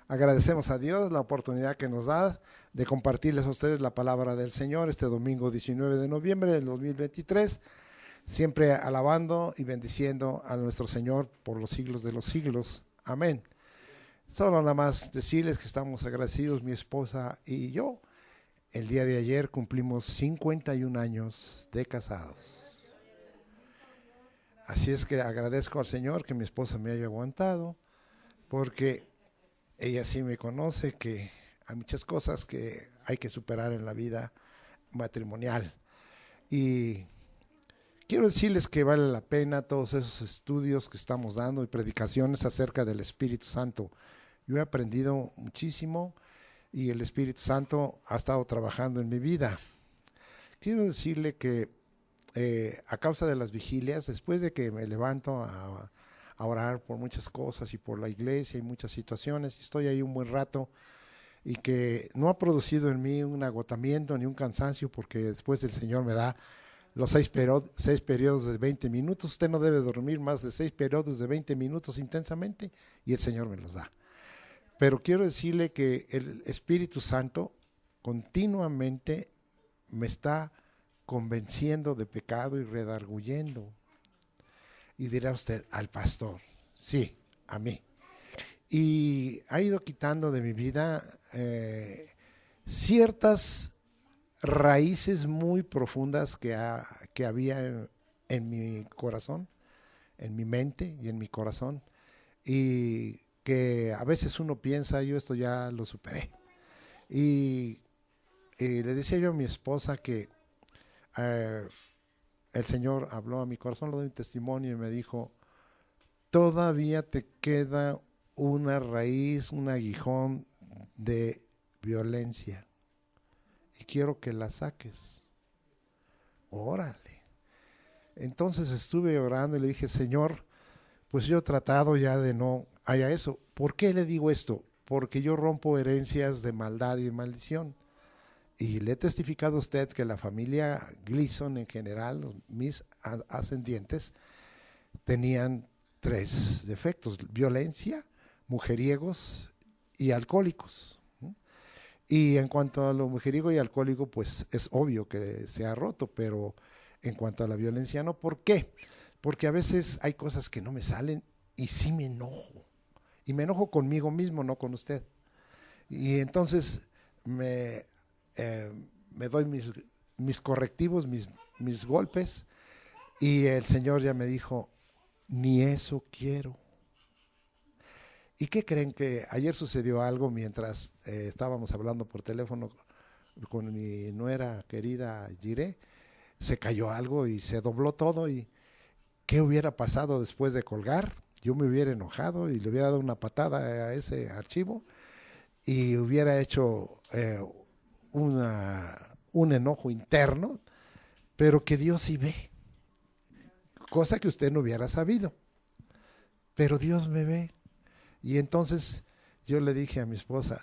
Agradecemos a Dios la oportunidad que nos da de compartirles a ustedes la palabra del Señor este domingo 19 de noviembre del 2023, siempre alabando y bendiciendo a nuestro Señor por los siglos de los siglos. Amén. Solo nada más decirles que estamos agradecidos, mi esposa y yo. El día de ayer cumplimos 51 años de casados. Así es que agradezco al Señor que mi esposa me haya aguantado, porque ella sí me conoce que hay muchas cosas que hay que superar en la vida matrimonial. Y quiero decirles que vale la pena todos esos estudios que estamos dando y predicaciones acerca del Espíritu Santo. Yo he aprendido muchísimo y el Espíritu Santo ha estado trabajando en mi vida. Quiero decirle que a causa de las vigilias, después de que me levanto a orar por muchas cosas y por la iglesia y muchas situaciones, estoy ahí un buen rato, y que no ha producido en mí un agotamiento ni un cansancio, porque después el Señor me da los 6 periodos de 20 minutos. Usted no debe dormir más de 6 periodos de 20 minutos intensamente, y el Señor me los da. Pero quiero decirle que el Espíritu Santo continuamente me está convenciendo de pecado y redarguyendo. Y dirá usted, al pastor. Sí, a mí. Y ha ido quitando de mi vida ciertas raíces muy profundas que había en mi corazón, en mi mente y en mi corazón, y que a veces uno piensa, yo esto ya lo superé. Y le decía yo a mi esposa que el Señor habló a mi corazón, le doy un testimonio y me dijo, todavía te queda una raíz, un aguijón de violencia y quiero que la saques. Órale. Entonces estuve orando y le dije, Señor, pues yo he tratado ya de no haya eso. ¿Por qué le digo esto? Porque yo rompo herencias de maldad y de maldición. Y le he testificado a usted que la familia Gleason en general, mis ascendientes, tenían 3 defectos: violencia, mujeriegos y alcohólicos. Y en cuanto a lo mujeriego y alcohólico, pues es obvio que se ha roto, pero en cuanto a la violencia no. ¿Por qué? Porque a veces hay cosas que no me salen y sí me enojo. Y me enojo conmigo mismo, no con usted. Y entonces me doy mis correctivos, mis golpes, y el Señor ya me dijo, ni eso quiero. ¿Y qué creen? Que ayer sucedió algo mientras estábamos hablando por teléfono con mi nuera querida Jiré. Se cayó algo y se dobló todo. ¿Y qué hubiera pasado después de colgar? Yo me hubiera enojado y le hubiera dado una patada a ese archivo y hubiera hecho un enojo interno, pero que Dios sí ve, cosa que usted no hubiera sabido, pero Dios me ve. Y entonces yo le dije a mi esposa,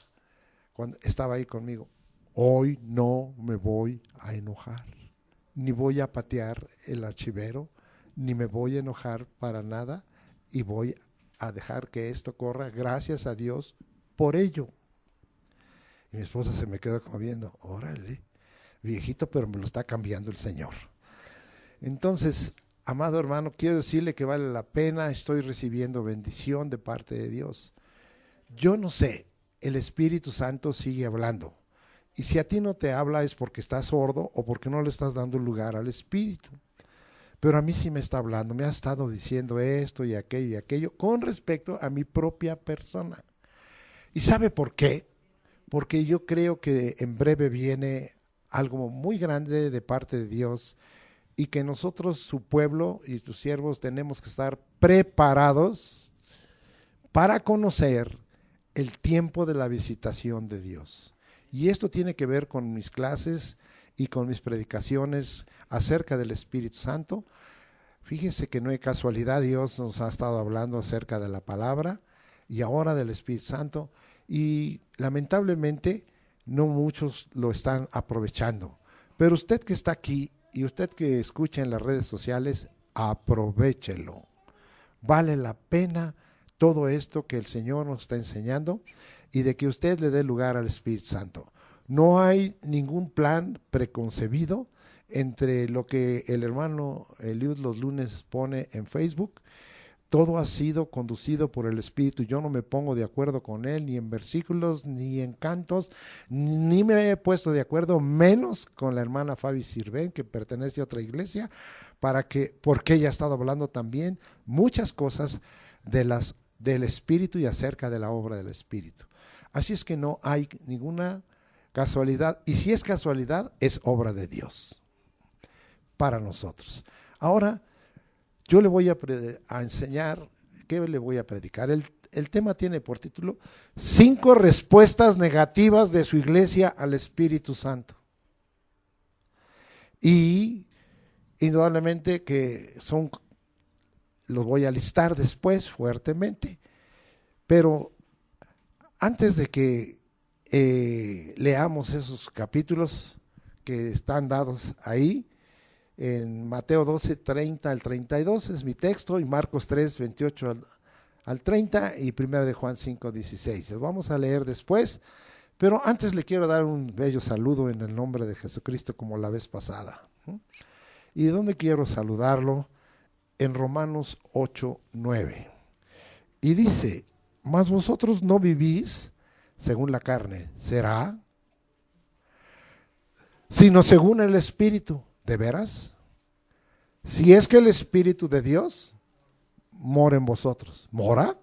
cuando estaba ahí conmigo, hoy no me voy a enojar, ni voy a patear el archivero, ni me voy a enojar para nada, y voy a dejar que esto corra, gracias a Dios por ello. Y mi esposa se me quedó como viendo, órale, viejito, pero me lo está cambiando el Señor. Entonces, amado hermano, quiero decirle que vale la pena, estoy recibiendo bendición de parte de Dios. Yo no sé, el Espíritu Santo sigue hablando. Y si a ti no te habla es porque estás sordo o porque no le estás dando lugar al Espíritu. Pero a mí sí me está hablando, me ha estado diciendo esto y aquello con respecto a mi propia persona. ¿Y sabe por qué? Porque yo creo que en breve viene algo muy grande de parte de Dios, y que nosotros, su pueblo y sus siervos, tenemos que estar preparados para conocer el tiempo de la visitación de Dios. Y esto tiene que ver con mis clases y con mis predicaciones acerca del Espíritu Santo. Fíjense que no hay casualidad, Dios nos ha estado hablando acerca de la palabra y ahora del Espíritu Santo, y lamentablemente no muchos lo están aprovechando. Pero usted que está aquí y usted que escucha en las redes sociales, aprovéchelo. Vale la pena todo esto que el Señor nos está enseñando y de que usted le dé lugar al Espíritu Santo. No hay ningún plan preconcebido entre lo que el hermano Eliud los lunes pone en Facebook. Todo ha sido conducido por el Espíritu. Yo no me pongo de acuerdo con él ni en versículos, ni en cantos, ni me he puesto de acuerdo, menos con la hermana Fabi Sirven, que pertenece a otra iglesia, porque ella ha estado hablando también muchas cosas del Espíritu y acerca de la obra del Espíritu. Así es que no hay ninguna casualidad, y si es casualidad, es obra de Dios para nosotros. Ahora, yo le voy a enseñar, ¿qué le voy a predicar? El tema tiene por título 5 respuestas negativas de su iglesia al Espíritu Santo. Y indudablemente que los voy a listar después fuertemente, pero antes de que leamos esos capítulos que están dados ahí, en Mateo 12, 30 al 32 es mi texto, y Marcos 3, 28 al 30 y 1 de Juan 5, 16. Los vamos a leer después, pero antes le quiero dar un bello saludo en el nombre de Jesucristo como la vez pasada. ¿Y de dónde quiero saludarlo? En Romanos 8, 9. Y dice, mas vosotros no vivís según la carne, ¿será? Sino según el Espíritu. ¿De veras? Si es que el Espíritu de Dios mora en vosotros, ¿mora?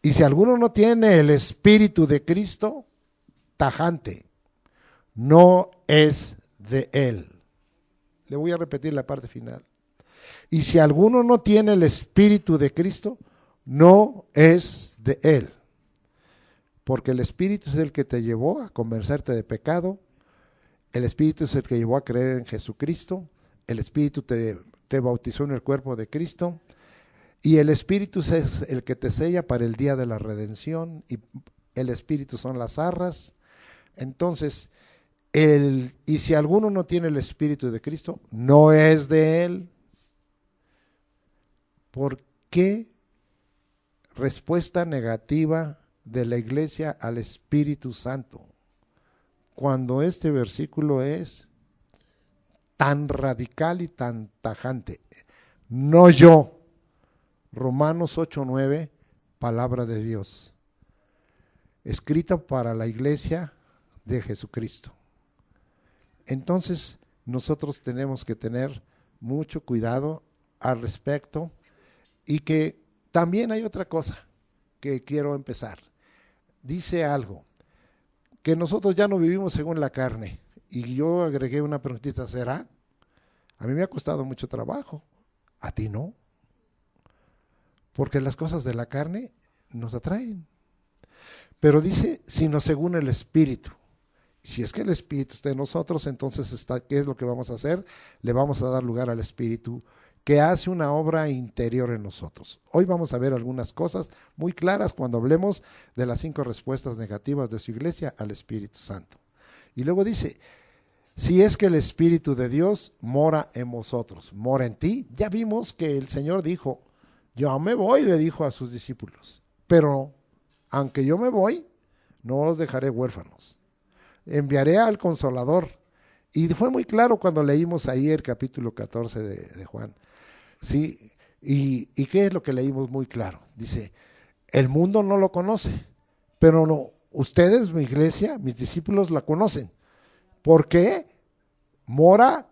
Y si alguno no tiene el Espíritu de Cristo, tajante, no es de él. Le voy a repetir la parte final. Y si alguno no tiene el Espíritu de Cristo, no es de él. Porque el Espíritu es el que te llevó a convencerte de pecado. El Espíritu es el que llevó a creer en Jesucristo. El Espíritu te bautizó en el cuerpo de Cristo. Y el Espíritu es el que te sella para el día de la redención. Y el Espíritu son las arras. Entonces, y si alguno no tiene el Espíritu de Cristo, no es de él. ¿Por qué respuesta negativa de la iglesia al Espíritu Santo? Cuando este versículo es tan radical y tan tajante. No yo. Romanos 8:9, palabra de Dios, escrita para la iglesia de Jesucristo. Entonces, nosotros tenemos que tener mucho cuidado al respecto, y que también hay otra cosa que quiero empezar. Dice algo, que nosotros ya no vivimos según la carne. Y yo agregué una preguntita, ¿será? A mí me ha costado mucho trabajo, a ti no. Porque las cosas de la carne nos atraen. Pero dice, sino según el Espíritu. Si es que el Espíritu está en nosotros, entonces ¿qué es lo que vamos a hacer? Le vamos a dar lugar al Espíritu, que hace una obra interior en nosotros. Hoy vamos a ver algunas cosas muy claras cuando hablemos de las 5 respuestas negativas de su iglesia al Espíritu Santo. Y luego dice, si es que el Espíritu de Dios mora en vosotros, mora en ti. Ya vimos que el Señor dijo, yo me voy, le dijo a sus discípulos, pero aunque yo me voy, no os dejaré huérfanos. Enviaré al Consolador. Y fue muy claro cuando leímos ahí el capítulo 14 de Juan. ¿Sí? ¿Y qué es lo que leímos muy claro? Dice, el mundo no lo conoce, pero no, ustedes, mi iglesia, mis discípulos la conocen. ¿Por qué? Mora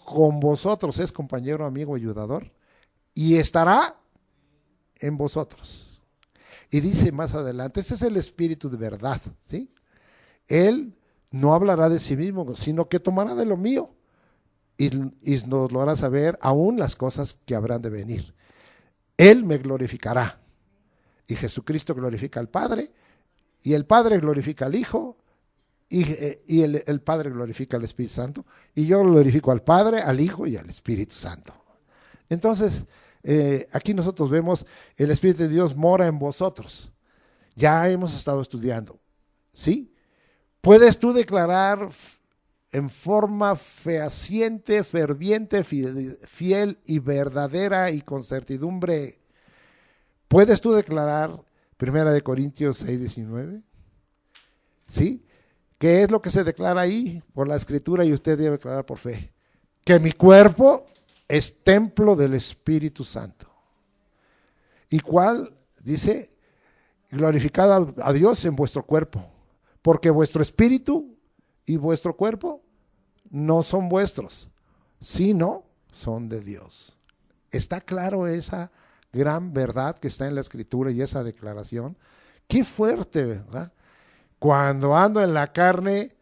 con vosotros, es compañero, amigo, ayudador, y estará en vosotros. Y dice más adelante, ese es el Espíritu de verdad, ¿sí? Él no hablará de sí mismo, sino que tomará de lo mío y nos lo hará saber aún las cosas que habrán de venir. Él me glorificará. Y Jesucristo glorifica al Padre, y el Padre glorifica al Hijo, y el Padre glorifica al Espíritu Santo, y yo glorifico al Padre, al Hijo y al Espíritu Santo. Entonces, aquí nosotros vemos el Espíritu de Dios mora en vosotros. Ya hemos estado estudiando, ¿sí? ¿Puedes tú declarar en forma fehaciente, ferviente, fiel y verdadera y con certidumbre, ¿Puedes tú declarar 1 Corintios 6:19? ¿Sí? ¿Qué es lo que se declara ahí? Por la Escritura, y usted debe declarar por fe. Que mi cuerpo es templo del Espíritu Santo. ¿Y cuál? Dice, glorificad a Dios en vuestro cuerpo, porque vuestro espíritu y vuestro cuerpo no son vuestros, sino son de Dios. ¿Está claro esa gran verdad que está en la Escritura y esa declaración? Qué fuerte, ¿verdad? Cuando ando en la carne,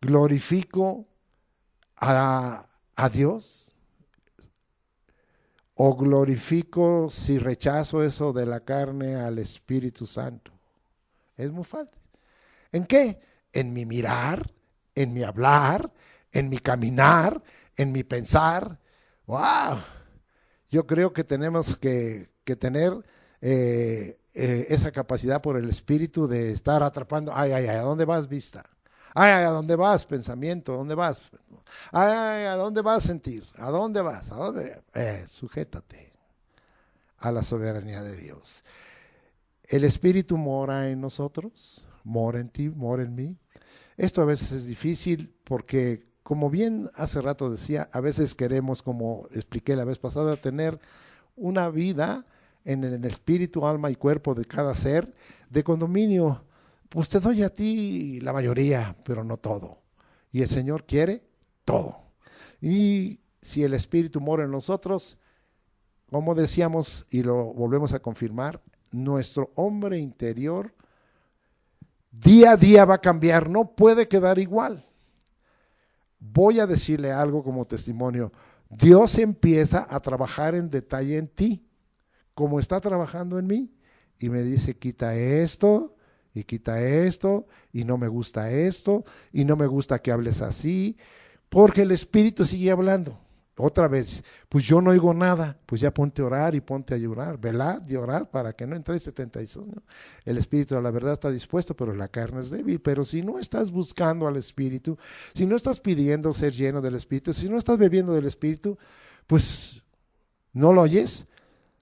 glorifico a Dios, o glorifico, si rechazo eso de la carne, al Espíritu Santo. Es muy fácil. ¿En qué? En mi mirar, en mi hablar, en mi caminar, en mi pensar. ¡Wow! Yo creo que tenemos que tener esa capacidad por el Espíritu de estar atrapando. Ay, ay, ay, ¿a dónde vas, vista? Ay, ay, ¿a dónde vas, pensamiento? ¿A dónde vas? Ay, ay, ¿a dónde vas, sentir? ¿A dónde vas? ¿A dónde? Sujétate a la soberanía de Dios. El Espíritu mora en nosotros, mora en ti, mora en mí. Esto a veces es difícil porque, como bien hace rato decía, a veces queremos, como expliqué la vez pasada, tener una vida en el espíritu, alma y cuerpo de cada ser de condominio. Pues te doy a ti la mayoría, pero no todo. Y el Señor quiere todo. Y si el Espíritu mora en nosotros, como decíamos y lo volvemos a confirmar, nuestro hombre interior día a día va a cambiar, no puede quedar igual. Voy a decirle algo como testimonio. Dios empieza a trabajar en detalle en ti, como está trabajando en mí, y me dice, quita esto, y quita esto, y no me gusta esto, y no me gusta que hables así, porque el Espíritu sigue hablando. Otra vez, pues yo no oigo nada, pues ya ponte a orar y ponte a llorar, velad y orar para que no entréis 76. ¿No? El Espíritu a la verdad está dispuesto, pero la carne es débil. Pero si no estás buscando al Espíritu, si no estás pidiendo ser lleno del Espíritu, si no estás bebiendo del Espíritu, pues no lo oyes,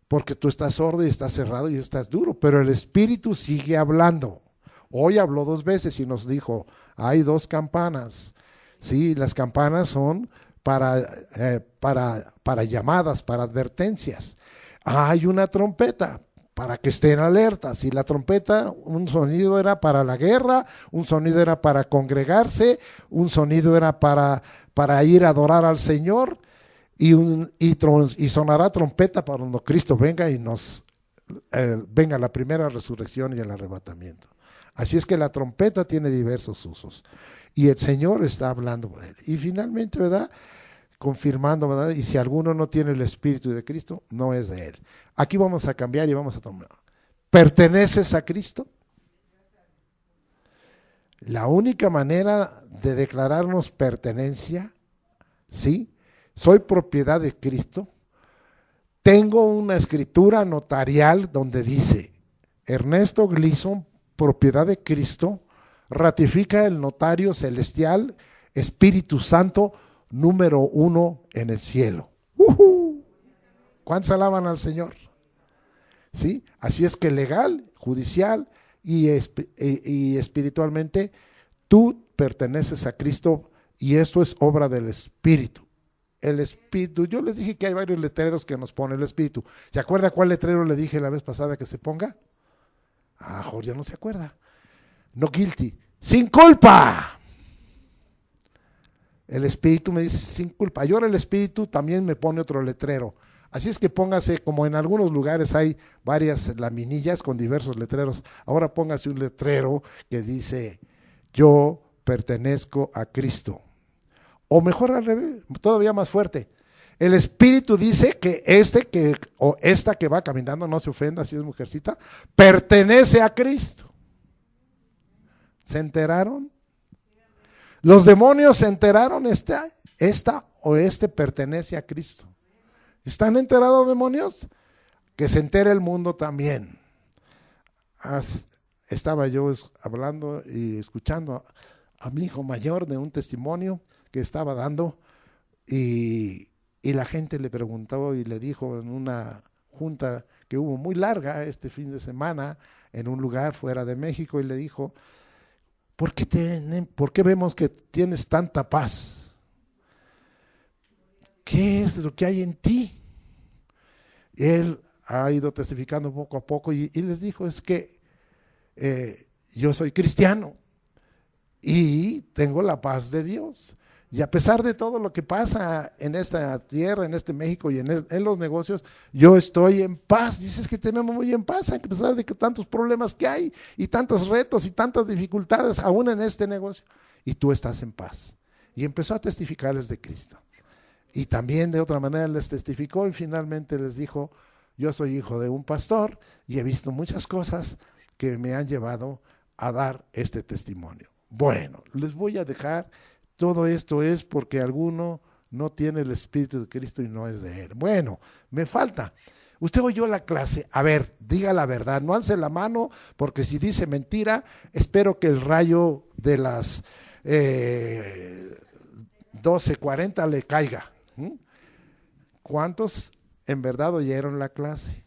porque tú estás sordo y estás cerrado y estás duro, pero el Espíritu sigue hablando. Hoy habló 2 veces y nos dijo, hay 2 campanas. Sí, las campanas son para llamadas, para advertencias. Hay una trompeta para que estén alertas. Y la trompeta, un sonido era para la guerra, un sonido era para congregarse, un sonido era para ir a adorar al Señor, y sonará trompeta para cuando Cristo venga y venga la primera resurrección y el arrebatamiento. Así es que la trompeta tiene diversos usos y el Señor está hablando por él. Y finalmente, ¿verdad? Confirmando, ¿verdad? Y si alguno no tiene el Espíritu de Cristo, no es de él. Aquí vamos a cambiar y vamos a tomar. ¿Perteneces a Cristo? La única manera de declararnos pertenencia, ¿sí? Soy propiedad de Cristo. Tengo una escritura notarial donde dice, Ernesto Gleason, propiedad de Cristo, ratifica el notario celestial, Espíritu Santo, número 1 en el cielo. ¿Cuántos alaban al Señor? ¿Sí? Así es que legal, judicial y espiritualmente, tú perteneces a Cristo y esto es obra del Espíritu. El Espíritu, yo les dije que hay varios letreros que nos pone el Espíritu. ¿Se acuerda cuál letrero le dije la vez pasada que se ponga? Jorge no se acuerda. No guilty, sin culpa. El Espíritu me dice sin culpa. Y ahora el Espíritu también me pone otro letrero. Así es que póngase, como en algunos lugares hay varias laminillas con diversos letreros, ahora póngase un letrero que dice, yo pertenezco a Cristo. O mejor al revés, todavía más fuerte. El Espíritu dice que esta que va caminando, no se ofenda si es mujercita, pertenece a Cristo. ¿Se enteraron? Los demonios se enteraron, esta o este pertenece a Cristo. ¿Están enterados, demonios? Que se entere el mundo también. Estaba yo hablando y escuchando a mi hijo mayor de un testimonio que estaba dando y la gente le preguntó y le dijo en una junta que hubo muy larga este fin de semana en un lugar fuera de México y le dijo, ¿por qué vemos que tienes tanta paz? ¿Qué es lo que hay en ti? Él ha ido testificando poco a poco y les dijo, es que yo soy cristiano y tengo la paz de Dios. Y a pesar de todo lo que pasa en esta tierra, en este México y en los negocios, yo estoy en paz. Dices que tenemos muy en paz, a pesar de que tantos problemas que hay y tantos retos y tantas dificultades aún en este negocio. Y tú estás en paz. Y empezó a testificarles de Cristo. Y también de otra manera les testificó y finalmente les dijo, yo soy hijo de un pastor y he visto muchas cosas que me han llevado a dar este testimonio. Bueno, les voy a dejar. Todo esto es porque alguno no tiene el Espíritu de Cristo y no es de Él. Bueno, me falta. Usted oyó la clase. A ver, diga la verdad. No alce la mano porque si dice mentira, espero que el rayo de las 12:40 le caiga. ¿Cuántos en verdad oyeron la clase?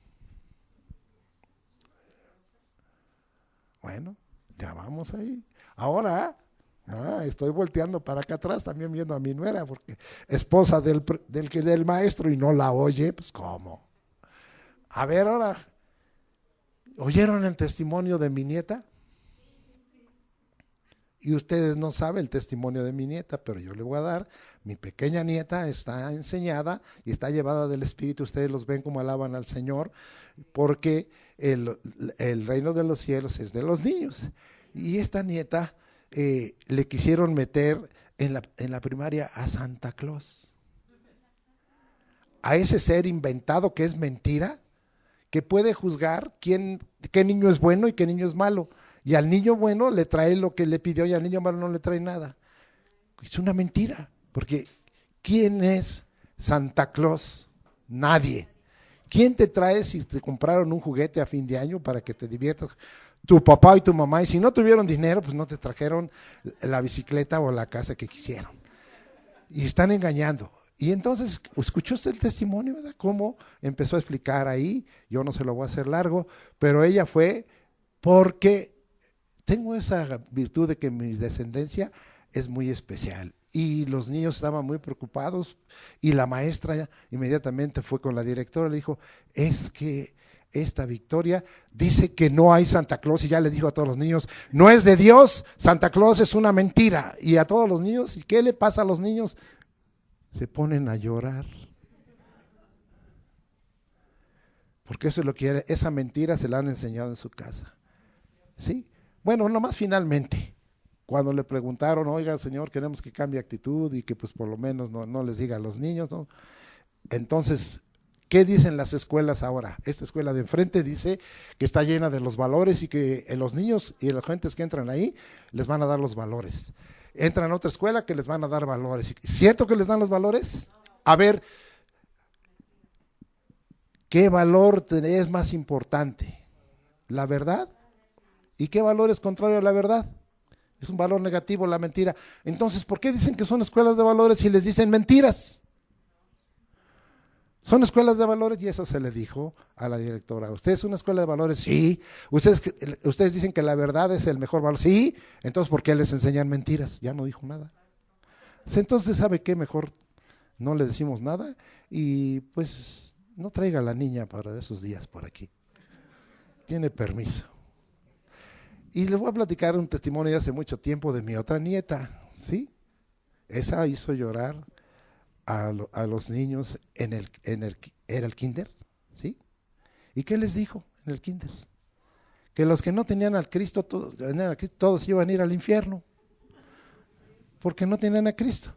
Bueno, ya vamos ahí. Ahora... estoy volteando para acá atrás también viendo a mi nuera porque esposa del maestro y no la oye, pues ¿cómo? A ver ahora, ¿oyeron el testimonio de mi nieta? Y ustedes no saben el testimonio de mi nieta, pero yo le voy a dar. Mi pequeña nieta está enseñada y está llevada del Espíritu. Ustedes los ven como alaban al Señor, porque el reino de los cielos es de los niños. Y esta nieta le quisieron meter en la primaria a Santa Claus, a ese ser inventado que es mentira, que puede juzgar qué niño es bueno y qué niño es malo, y al niño bueno le trae lo que le pidió y al niño malo no le trae nada. Es una mentira, porque ¿quién es Santa Claus? Nadie. ¿Quién te trae si te compraron un juguete a fin de año para que te diviertas? Tu papá y tu mamá, y si no tuvieron dinero, pues no te trajeron la bicicleta o la casa que quisieron. Y están engañando. Y entonces, ¿escuchó usted el testimonio, verdad? Cómo empezó a explicar ahí. Yo no se lo voy a hacer largo, pero ella fue porque tengo esa virtud de que mi descendencia es muy especial. Y los niños estaban muy preocupados y la maestra inmediatamente fue con la directora y le dijo, es que esta Victoria dice que no hay Santa Claus y ya le dijo a todos los niños, no es de Dios, Santa Claus es una mentira. Y a todos los niños, ¿y qué le pasa a los niños? Se ponen a llorar. Porque eso es lo que esa mentira se la han enseñado en su casa. ¿Sí? Bueno, nomás finalmente, cuando le preguntaron, oiga señor, queremos que cambie actitud y que pues por lo menos no les diga a los niños, ¿no? Entonces, ¿qué dicen las escuelas ahora? Esta escuela de enfrente dice que está llena de los valores y que los niños y las gentes que entran ahí les van a dar los valores. Entran a otra escuela que les van a dar valores. ¿Cierto que les dan los valores? A ver, ¿qué valor es más importante? ¿La verdad? ¿Y qué valor es contrario a la verdad? Es un valor negativo, la mentira. Entonces, ¿por qué dicen que son escuelas de valores si les dicen mentiras? Son escuelas de valores y eso se le dijo a la directora. ¿Usted es una escuela de valores? Sí. ¿Ustedes dicen que la verdad es el mejor valor? Sí. Entonces, ¿por qué les enseñan mentiras? Ya no dijo nada. Entonces, ¿sabe qué? Mejor no le decimos nada y pues no traiga a la niña para esos días por aquí. Tiene permiso. Y les voy a platicar un testimonio de hace mucho tiempo de mi otra nieta, ¿sí? Esa hizo llorar a los niños era el kinder, ¿sí? ¿Y qué les dijo en el kinder? Que los que no tenían al Cristo, todos iban a ir al infierno, porque no tenían a Cristo.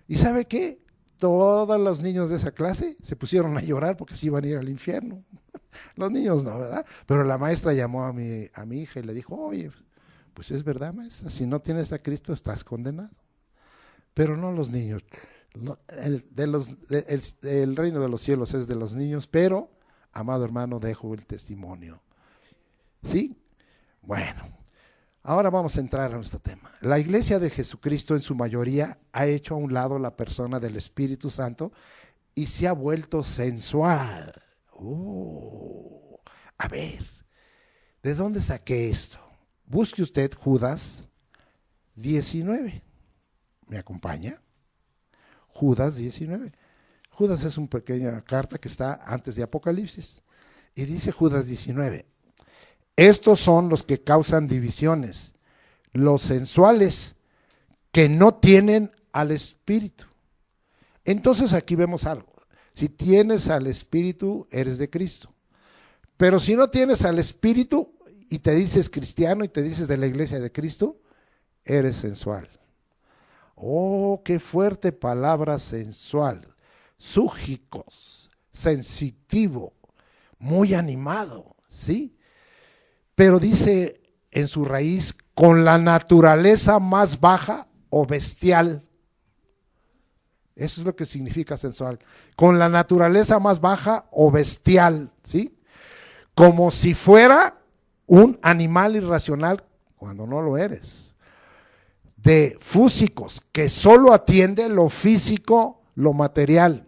¿Y sabe qué? Todos los niños de esa clase se pusieron a llorar porque se iban a ir al infierno. Los niños no, ¿verdad? Pero la maestra llamó a mi hija y le dijo, oye, pues es verdad, maestra, si no tienes a Cristo estás condenado. Pero no los niños. El reino de los cielos es de los niños, pero, amado hermano, dejo el testimonio. ¿Sí? Bueno, ahora vamos a entrar a nuestro tema. La iglesia de Jesucristo en su mayoría ha hecho a un lado la persona del Espíritu Santo y se ha vuelto sensual. A ver, ¿de dónde saqué esto? Busque usted Judas 19. ¿Me acompaña? Judas 19. Judas es una pequeña carta que está antes de Apocalipsis. Y dice Judas 19. Estos son los que causan divisiones, los sensuales, que no tienen al Espíritu. Entonces aquí vemos algo. Si tienes al Espíritu, eres de Cristo. Pero si no tienes al Espíritu y te dices cristiano y te dices de la iglesia de Cristo, eres sensual. Oh, qué fuerte palabra, sensual. Súgicos, sensitivo, muy animado, ¿sí? Pero dice en su raíz, con la naturaleza más baja o bestial. Eso es lo que significa sensual. Con la naturaleza más baja o bestial, ¿sí? Como si fuera un animal irracional cuando no lo eres. De fúsicos, que solo atiende lo físico, lo material,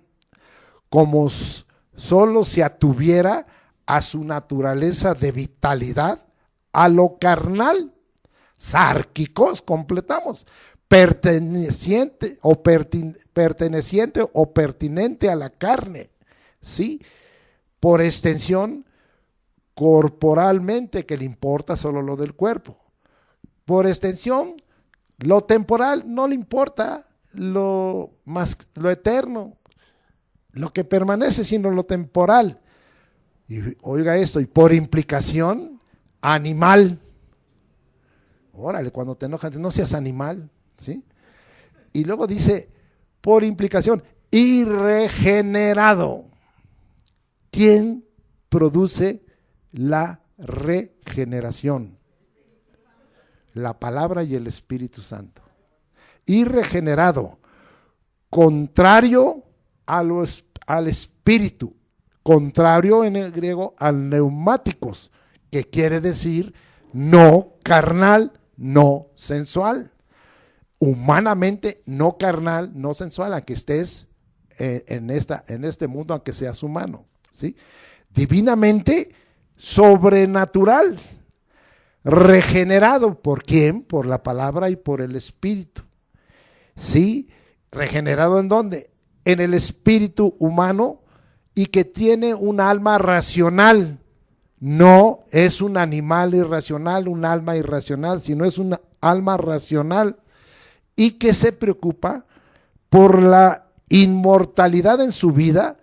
como solo se atuviera a su naturaleza de vitalidad, a lo carnal. Sárquicos, completamos, perteneciente o pertinente a la carne, ¿sí? Por extensión, corporalmente, que le importa solo lo del cuerpo. Por extensión, lo temporal no le importa, lo eterno, lo que permanece, sino lo temporal. Y oiga esto, y por implicación, animal. Órale, cuando te enojas, no seas animal, ¿sí? Y luego dice, por implicación, irregenerado. ¿Quién produce la regeneración? La palabra y el Espíritu Santo. Irregenerado, contrario al espíritu, contrario en el griego al neumáticos, que quiere decir no carnal, no sensual. Humanamente no carnal, no sensual, aunque estés en este mundo, aunque seas humano, ¿sí? Divinamente sobrenatural, regenerado. ¿Por quién? Por la palabra y por el Espíritu. ¿Sí? ¿Regenerado en dónde? En el espíritu humano, y que tiene un alma racional. No es un animal irracional, un alma irracional, sino es un alma racional, y que se preocupa por la inmortalidad en su vida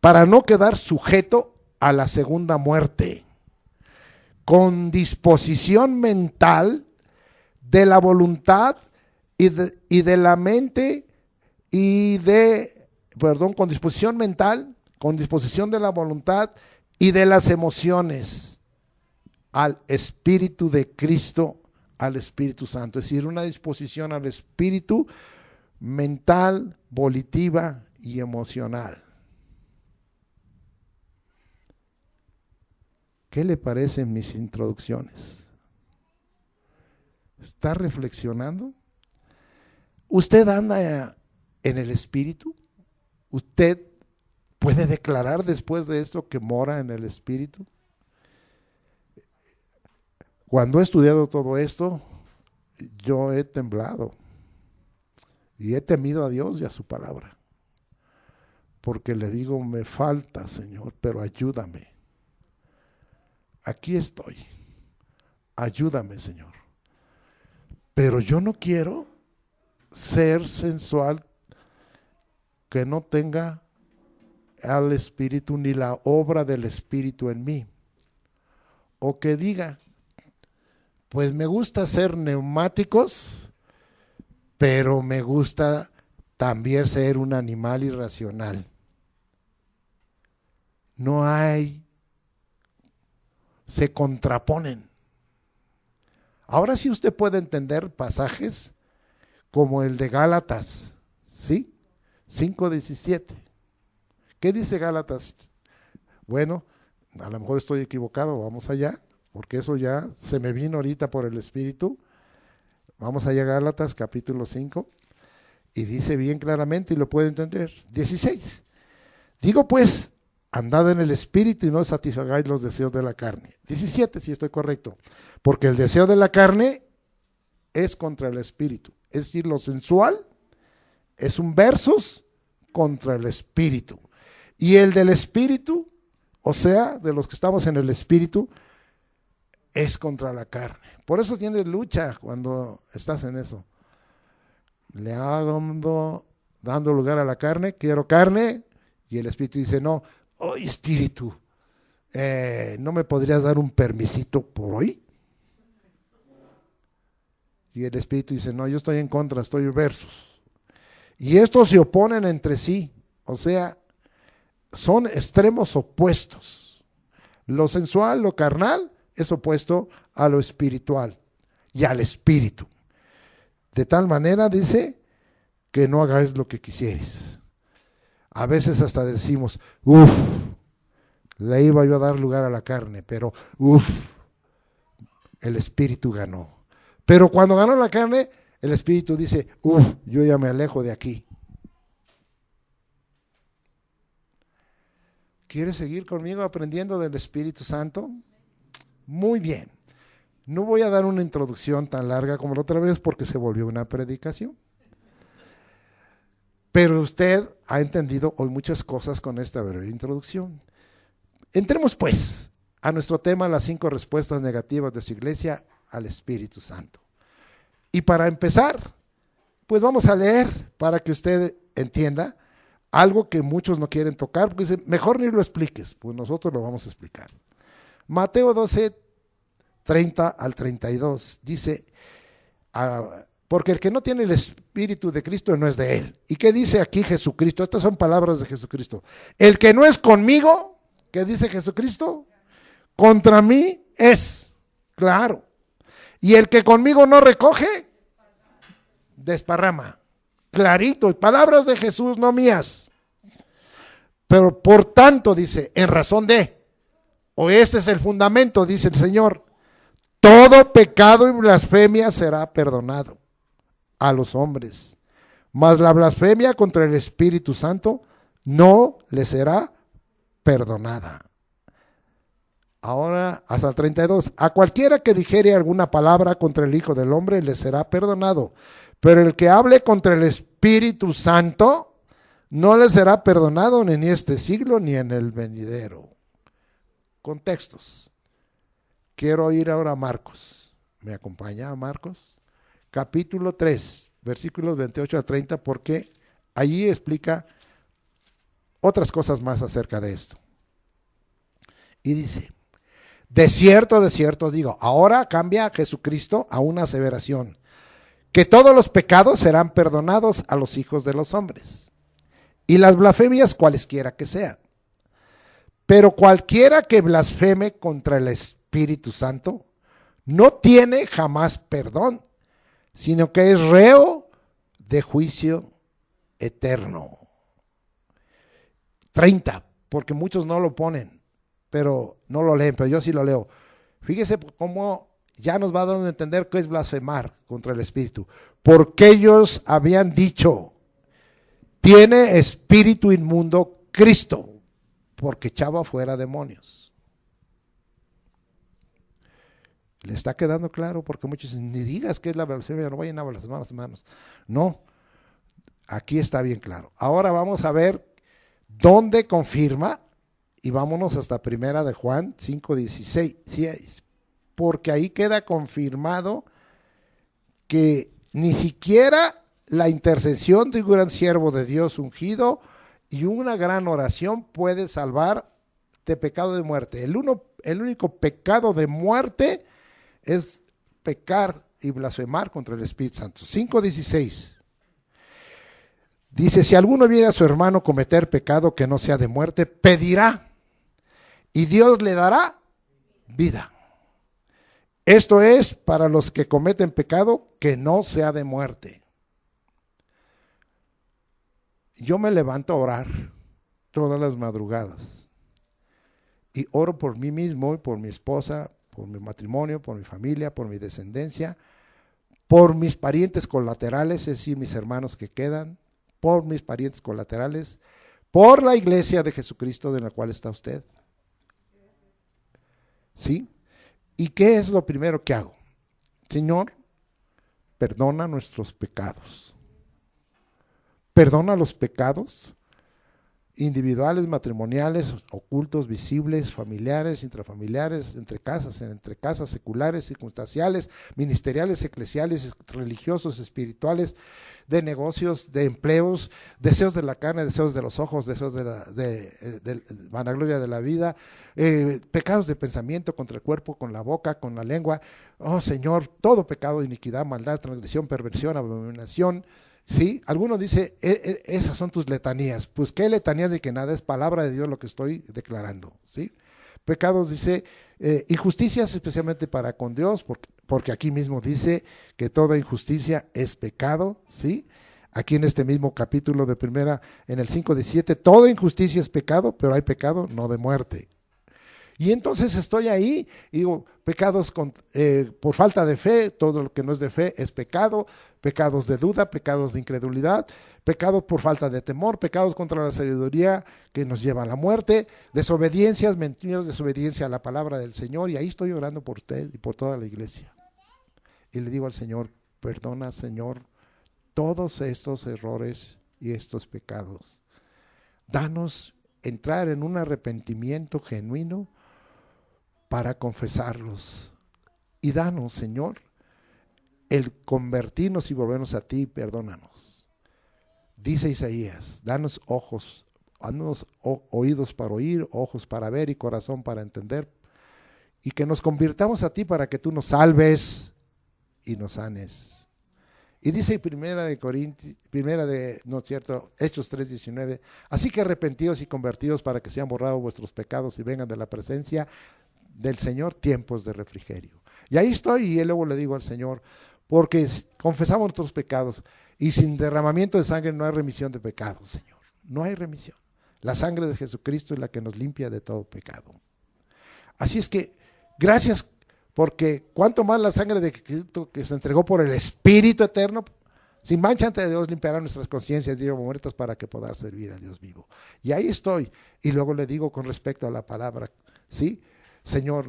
para no quedar sujeto a la segunda muerte, con disposición mental de la voluntad y de la mente con disposición mental, con disposición de la voluntad y de las emociones al Espíritu de Cristo, al Espíritu Santo. Es decir, una disposición al espíritu mental, volitiva y emocional. ¿Qué le parecen mis introducciones? ¿Está reflexionando? ¿Usted anda en el Espíritu? ¿Usted puede declarar después de esto que mora en el Espíritu? Cuando he estudiado todo esto, yo he temblado y he temido a Dios y a su palabra, porque le digo, me falta, Señor, pero ayúdame. Aquí estoy, ayúdame, Señor. Pero yo no quiero ser sensual que no tenga al Espíritu ni la obra del Espíritu en mí. O que diga, pues me gusta ser neumáticos, pero me gusta también ser un animal irracional. No hay, se contraponen. Ahora sí usted puede entender pasajes como el de Gálatas, ¿sí? 5:17. ¿Qué dice Gálatas? Bueno, a lo mejor estoy equivocado, vamos allá, porque eso ya se me vino ahorita por el Espíritu. Vamos allá a Gálatas capítulo 5, y dice bien claramente, y lo puede entender, 16. Digo pues, andad en el espíritu y no satisfagáis los deseos de la carne. 17, si estoy correcto. Porque el deseo de la carne es contra el espíritu. Es decir, lo sensual es un versus contra el espíritu. Y el del espíritu, o sea, de los que estamos en el espíritu, es contra la carne. Por eso tienes lucha cuando estás en eso. Le ando dando lugar a la carne, quiero carne, y el espíritu dice, no, oh espíritu, ¿no me podrías dar un permisito por hoy? Y el espíritu dice, no, yo estoy en contra, estoy versus. Y estos se oponen entre sí, o sea, son extremos opuestos. Lo sensual, lo carnal, es opuesto a lo espiritual y al espíritu. De tal manera, dice, que no hagáis lo que quisieres. A veces hasta decimos, le iba yo a dar lugar a la carne, pero el espíritu ganó. Pero cuando ganó la carne, el espíritu dice, yo ya me alejo de aquí. ¿Quieres seguir conmigo aprendiendo del Espíritu Santo? Muy bien. No voy a dar una introducción tan larga como la otra vez porque se volvió una predicación. Pero usted ha entendido hoy muchas cosas con esta breve introducción. Entremos pues a nuestro tema, las 5 respuestas negativas de su iglesia al Espíritu Santo. Y para empezar, pues vamos a leer para que usted entienda algo que muchos no quieren tocar, porque dicen, mejor ni lo expliques, pues nosotros lo vamos a explicar. Mateo 12, 30 al 32, dice, porque el que no tiene el Espíritu de Cristo no es de él. ¿Y qué dice aquí Jesucristo? Estas son palabras de Jesucristo. El que no es conmigo, ¿qué dice Jesucristo? Contra mí es, claro. Y el que conmigo no recoge, desparrama. Clarito, palabras de Jesús, no mías. Pero por tanto, dice, en razón de, o este es el fundamento, dice el Señor, todo pecado y blasfemia será perdonado a los hombres, mas la blasfemia contra el Espíritu Santo no le será perdonada. Ahora hasta el 32, a cualquiera que dijere alguna palabra contra el Hijo del Hombre le será perdonado, pero el que hable contra el Espíritu Santo no le será perdonado ni en este siglo ni en el venidero. Contextos. Quiero ir ahora a Marcos. ¿Me acompaña a Marcos? Capítulo 3, versículos 28 a 30, porque allí explica otras cosas más acerca de esto. Y dice, de cierto os digo, ahora cambia Jesucristo a una aseveración, que todos los pecados serán perdonados a los hijos de los hombres, y las blasfemias cualesquiera que sean. Pero cualquiera que blasfeme contra el Espíritu Santo no tiene jamás perdón, sino que es reo de juicio eterno. 30, porque muchos no lo ponen, pero no lo leen, pero yo sí lo leo. Fíjese cómo ya nos va dando a entender qué es blasfemar contra el Espíritu. Porque ellos habían dicho, tiene espíritu inmundo Cristo, porque echaba fuera demonios. ¿Le está quedando claro? Porque muchos dicen, ni digas que es la blasfemia, no vayan a blasfemar las manos. No, aquí está bien claro. Ahora vamos a ver dónde confirma, y vámonos hasta primera de Juan 5:16, porque ahí queda confirmado que ni siquiera la intercesión de un gran siervo de Dios ungido y una gran oración puede salvar de pecado de muerte. El único pecado de muerte es pecar y blasfemar contra el Espíritu Santo. 5:16 dice, si alguno viene a su hermano cometer pecado que no sea de muerte, pedirá y Dios le dará vida. Esto es para los que cometen pecado que no sea de muerte. Yo me levanto a orar todas las madrugadas y oro por mí mismo y por mi esposa, por mi matrimonio, por mi familia, por mi descendencia, por mis parientes colaterales, es decir, mis hermanos que quedan, por mis parientes colaterales, por la iglesia de Jesucristo de la cual está usted. ¿Sí? ¿Y qué es lo primero que hago? Señor, perdona nuestros pecados. Perdona los pecados individuales, matrimoniales, ocultos, visibles, familiares, intrafamiliares, entre casas, seculares, circunstanciales, ministeriales, eclesiales, religiosos, espirituales, de negocios, de empleos, deseos de la carne, deseos de los ojos, deseos de vanagloria de la vida, pecados de pensamiento contra el cuerpo, con la boca, con la lengua. Oh Señor, todo pecado, iniquidad, maldad, transgresión, perversión, abominación. ¿Sí? Alguno dice, esas son tus letanías. Pues qué letanías, de que nada, es palabra de Dios lo que estoy declarando. ¿Sí? Pecados, dice, injusticias especialmente para con Dios, porque aquí mismo dice que toda injusticia es pecado. ¿Sí? Aquí en este mismo capítulo de primera, en el 5:17, toda injusticia es pecado, pero hay pecado no de muerte. Y entonces estoy ahí y digo, pecados por falta de fe, todo lo que no es de fe es pecado, pecados de duda, pecados de incredulidad, pecados por falta de temor, pecados contra la sabiduría que nos lleva a la muerte, desobediencias, mentiras, desobediencia a la palabra del Señor. Y ahí estoy orando por usted y por toda la iglesia. Y le digo al Señor, perdona, Señor, todos estos errores y estos pecados. Danos entrar en un arrepentimiento genuino para confesarlos. Y danos, Señor, el convertirnos y volvernos a ti, perdónanos. Dice Isaías, danos ojos, danos oídos para oír, ojos para ver y corazón para entender, y que nos convirtamos a ti para que tú nos salves y nos sanes. Y dice Hechos 3:19, así que arrepentidos y convertidos para que sean borrados vuestros pecados y vengan de la presencia del Señor tiempos de refrigerio. Y ahí estoy, y luego le digo al Señor, porque confesamos nuestros pecados y sin derramamiento de sangre no hay remisión de pecados, Señor. No hay remisión. La sangre de Jesucristo es la que nos limpia de todo pecado. Así es que, gracias, porque cuanto más la sangre de Cristo que se entregó por el Espíritu eterno, sin mancha ante Dios, limpiará nuestras conciencias, Dios, muertas para que podamos servir a Dios vivo. Y ahí estoy. Y luego le digo con respecto a la palabra, ¿sí? Señor,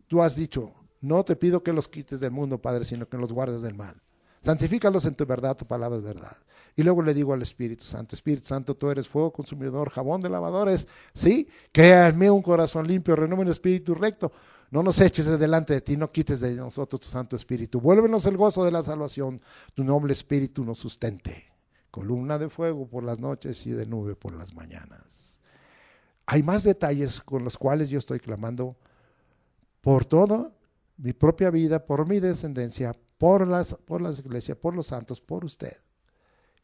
tú has dicho, no te pido que los quites del mundo, Padre, sino que los guardes del mal. Santifícalos en tu verdad, tu palabra es verdad. Y luego le digo al Espíritu Santo, tú eres fuego consumidor, jabón de lavadores, ¿sí? Crea en mí un corazón limpio, renueva el espíritu recto. No nos eches de delante de ti, no quites de nosotros tu Santo Espíritu. Vuélvenos el gozo de la salvación, tu noble Espíritu nos sustente. Columna de fuego por las noches y de nube por las mañanas. Hay más detalles con los cuales yo estoy clamando por toda mi propia vida, por mi descendencia, por las iglesias, por los santos, por usted,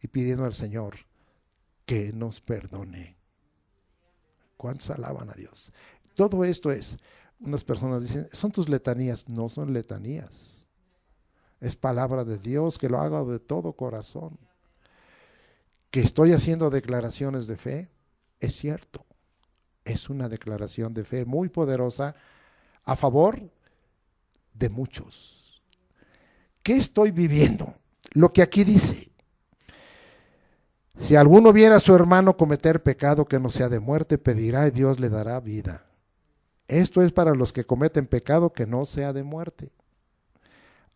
y pidiendo al Señor que nos perdone. ¿Cuántos alaban a Dios? Todo esto es, unas personas dicen, son tus letanías. No son letanías, es palabra de Dios, que lo haga de todo corazón. Que estoy haciendo declaraciones de fe, es cierto, es una declaración de fe muy poderosa a favor de muchos. ¿Qué estoy viviendo? Lo que aquí dice: si alguno viera a su hermano cometer pecado que no sea de muerte, pedirá y Dios le dará vida. Esto es para los que cometen pecado que no sea de muerte.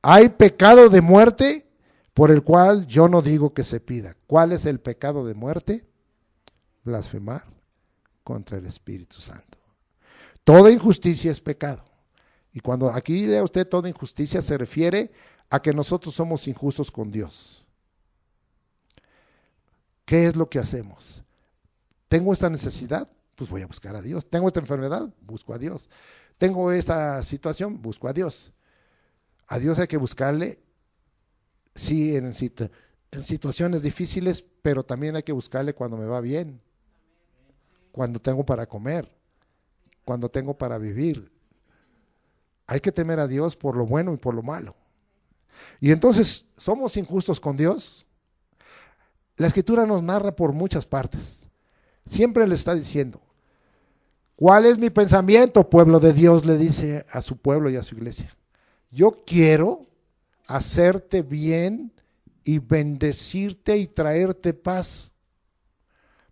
Hay pecado de muerte por el cual yo no digo que se pida. ¿Cuál es el pecado de muerte? Blasfemar contra el Espíritu Santo. Toda injusticia es pecado. Y cuando aquí lea usted toda injusticia, se refiere a que nosotros somos injustos con Dios. ¿Qué es lo que hacemos? ¿Tengo esta necesidad? Pues voy a buscar a Dios. ¿Tengo esta enfermedad? Busco a Dios. ¿Tengo esta situación? Busco a Dios. A Dios hay que buscarle, sí, en situaciones difíciles, pero también hay que buscarle cuando me va bien, cuando tengo para comer, cuando tengo para vivir. Hay que temer a Dios por lo bueno y por lo malo. Y entonces, ¿somos injustos con Dios? La Escritura nos narra por muchas partes. Siempre le está diciendo, ¿cuál es mi pensamiento, pueblo de Dios? Le dice a su pueblo y a su iglesia. Yo quiero hacerte bien y bendecirte y traerte paz.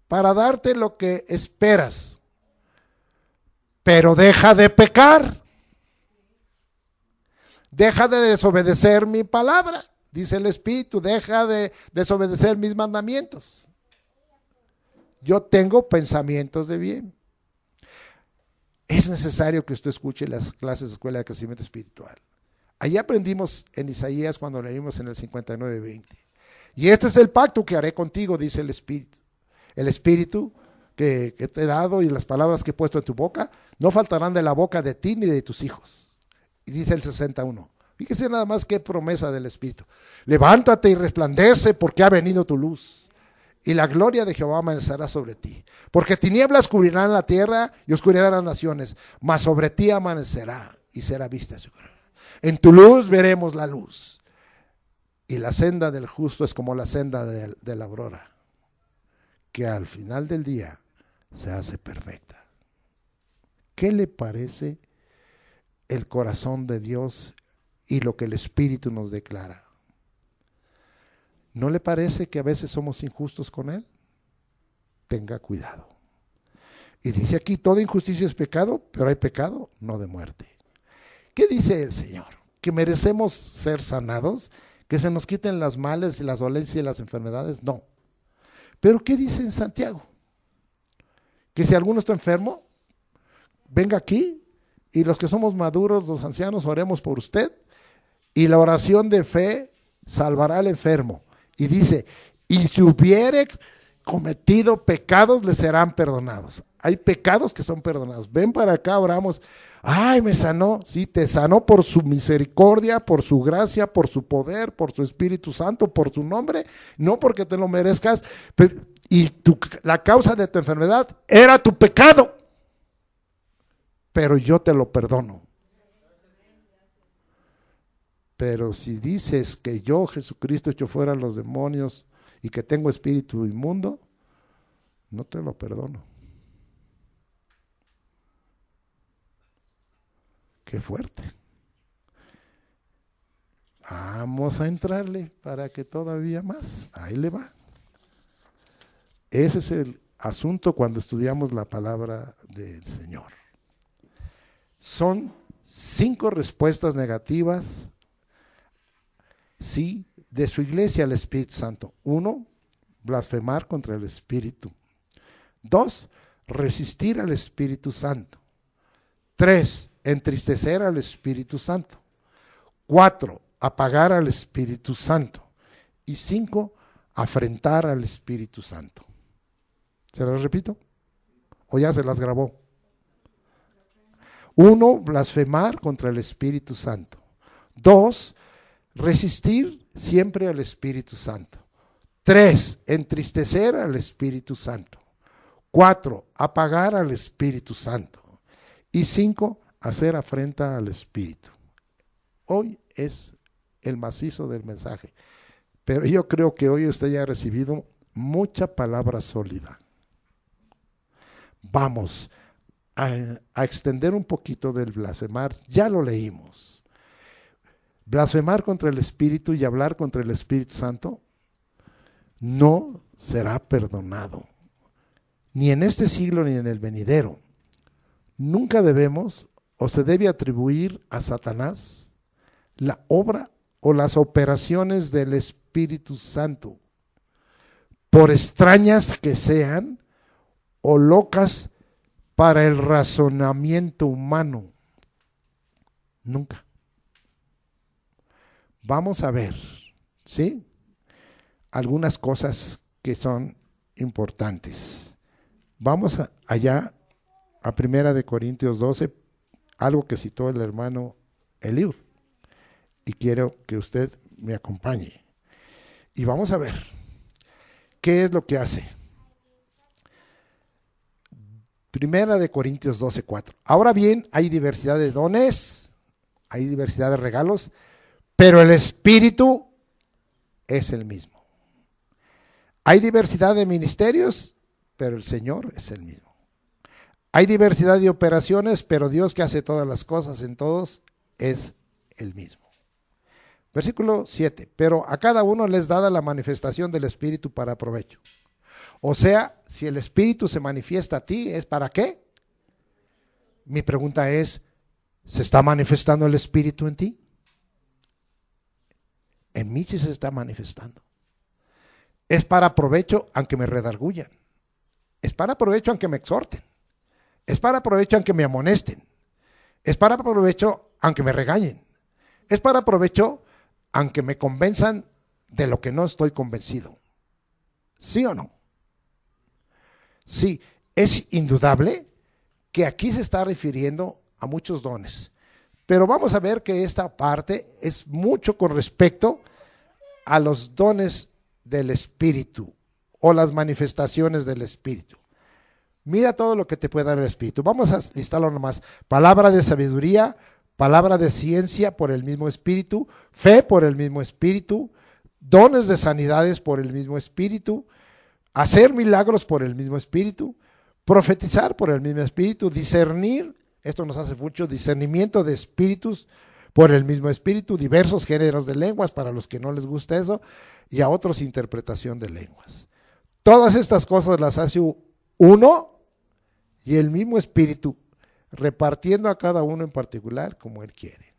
para darte lo que esperas. Pero deja de pecar. Deja de desobedecer mi palabra, dice el Espíritu, deja de desobedecer mis mandamientos. Yo tengo pensamientos de bien. Es necesario que usted escuche las clases de Escuela de Crecimiento Espiritual. Allí aprendimos en Isaías cuando leímos en el 59:20. Y este es el pacto que haré contigo, dice el Espíritu. El Espíritu que te he dado y las palabras que he puesto en tu boca no faltarán de la boca de ti ni de tus hijos. Y dice el 61. Fíjese nada más qué promesa del Espíritu. Levántate y resplandece porque ha venido tu luz. Y la gloria de Jehová amanecerá sobre ti. Porque tinieblas cubrirán la tierra y oscuridad las naciones. Mas sobre ti amanecerá y será vista su gloria. En tu luz veremos la luz. Y la senda del justo es como la senda de la aurora, que al final del día se hace perfecta. ¿Qué le parece el corazón de Dios y lo que el Espíritu nos declara? ¿No le parece que a veces somos injustos con Él? Tenga cuidado. Y dice aquí, toda injusticia es pecado, pero hay pecado no de muerte. ¿Qué dice el Señor? ¿Que merecemos ser sanados? ¿Que se nos quiten las males y las dolencias y las enfermedades? No. ¿Pero qué dice en Santiago? Que si alguno está enfermo, venga aquí y los que somos maduros, los ancianos, oremos por usted y la oración de fe salvará al enfermo. Y dice, y si hubiere cometido pecados, le serán perdonados. Hay pecados que son perdonados. Ven para acá, oramos. Ay, me sanó. Sí, te sanó por su misericordia, por su gracia, por su poder, por su Espíritu Santo, por su nombre. No porque te lo merezcas. Y la causa de tu enfermedad era tu pecado. Pero yo te lo perdono. Pero si dices que yo, Jesucristo, echo fuera a los demonios y que tengo espíritu inmundo, no te lo perdono. Qué fuerte. Vamos a entrarle para que todavía más. Ahí le va. Ese es el asunto cuando estudiamos la palabra del Señor. Son 5 respuestas negativas, sí, de su iglesia al Espíritu Santo. 1, blasfemar contra el Espíritu. 2, resistir al Espíritu Santo. 3, entristecer al Espíritu Santo. 4, apagar al Espíritu Santo. Y 5, afrentar al Espíritu Santo. ¿Se las repito? ¿O ya se las grabó? 1, blasfemar contra el Espíritu Santo. 2, resistir siempre al Espíritu Santo. 3, entristecer al Espíritu Santo. 4, apagar al Espíritu Santo. Y 5, hacer afrenta al Espíritu. Hoy es el macizo del mensaje, pero yo creo que hoy usted ya ha recibido mucha palabra sólida. Vamos a extender un poquito del blasfemar, ya lo leímos. Blasfemar contra el Espíritu y hablar contra el Espíritu Santo no será perdonado, ni en este siglo ni en el venidero. Nunca debemos o se debe atribuir a Satanás la obra o las operaciones del Espíritu Santo, por extrañas que sean o locas para el razonamiento humano. Nunca. Vamos a ver, ¿sí? Algunas cosas que son importantes. Vamos allá a 1 Corintios 12, algo que citó el hermano Eliud, y quiero que usted me acompañe. Y vamos a ver qué es lo que hace. 1 Corintios 12, 4. Ahora bien, hay diversidad de dones, hay diversidad de regalos, pero el Espíritu es el mismo. Hay diversidad de ministerios, pero el Señor es el mismo. Hay diversidad de operaciones, pero Dios que hace todas las cosas en todos es el mismo. Versículo 7. Pero a cada uno les dada la manifestación del Espíritu para provecho. O sea, si el Espíritu se manifiesta a ti, ¿es para qué? Mi pregunta es, ¿se está manifestando el Espíritu en ti? En mí sí se está manifestando. Es para provecho aunque me redarguyan. Es para provecho aunque me exhorten. Es para provecho aunque me amonesten. Es para provecho aunque me regañen. Es para provecho aunque me convenzan de lo que no estoy convencido. ¿Sí o no? Sí, es indudable que aquí se está refiriendo a muchos dones. Pero vamos a ver que esta parte es mucho con respecto a los dones del Espíritu o las manifestaciones del Espíritu. Mira todo lo que te puede dar el Espíritu. Vamos a listarlo nomás. Palabra de sabiduría, palabra de ciencia por el mismo Espíritu, fe por el mismo Espíritu, dones de sanidades por el mismo Espíritu, hacer milagros por el mismo Espíritu, profetizar por el mismo Espíritu, discernir, esto nos hace mucho, discernimiento de espíritus por el mismo Espíritu, diversos géneros de lenguas para los que no les gusta eso, y a otros interpretación de lenguas. Todas estas cosas las hace uno y el mismo Espíritu, repartiendo a cada uno en particular como Él quiere.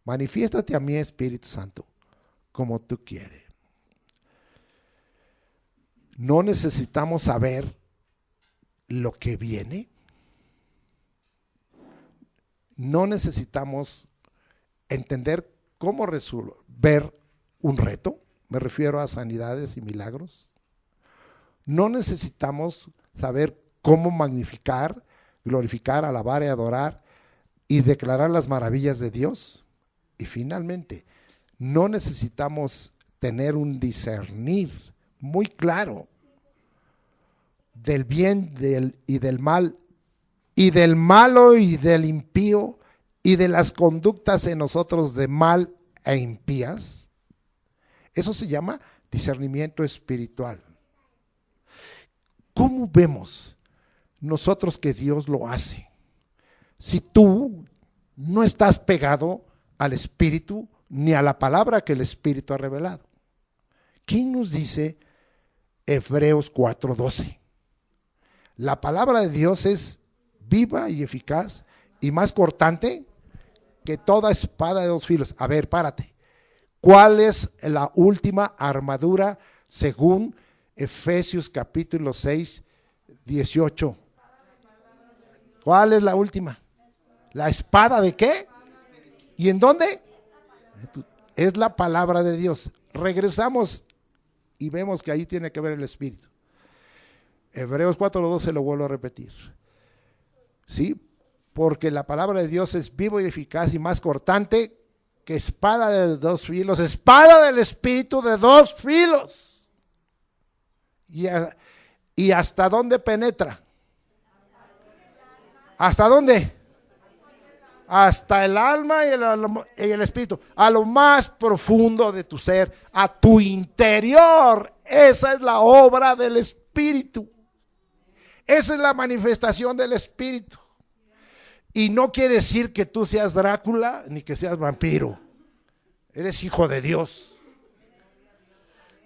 Manifiéstate a mí, Espíritu Santo, como tú quieres. No necesitamos saber lo que viene. No necesitamos entender cómo resolver un reto. Me refiero a sanidades y milagros. No necesitamos saber cómo magnificar, glorificar, alabar y adorar y declarar las maravillas de Dios. Y finalmente, no necesitamos tener un discernir muy claro del bien y del mal, y del malo y del impío, y de las conductas en nosotros de mal e impías. Eso se llama discernimiento espiritual. ¿Cómo vemos nosotros que Dios lo hace? Si tú no estás pegado al Espíritu ni a la palabra que el Espíritu ha revelado. ¿Quién nos dice Hebreos 4:12? La palabra de Dios es viva y eficaz y más cortante que toda espada de dos filos. A ver, párate. ¿Cuál es la última armadura según Efesios capítulo 6, 18? ¿Cuál es la última? ¿La espada de qué? ¿Y en dónde? Es la palabra de Dios. Regresamos y vemos que ahí tiene que ver el Espíritu. Hebreos 4:12 lo vuelvo a repetir. ¿Sí? Porque la palabra de Dios es vivo y eficaz y más cortante que espada de dos filos, espada del Espíritu de dos filos. ¿Y hasta dónde penetra? ¿Hasta dónde? Hasta el alma y el espíritu, a lo más profundo de tu ser, a tu interior. Esa es la obra del Espíritu. Esa es la manifestación del Espíritu. Y no quiere decir que tú seas Drácula ni que seas vampiro. Eres hijo de Dios.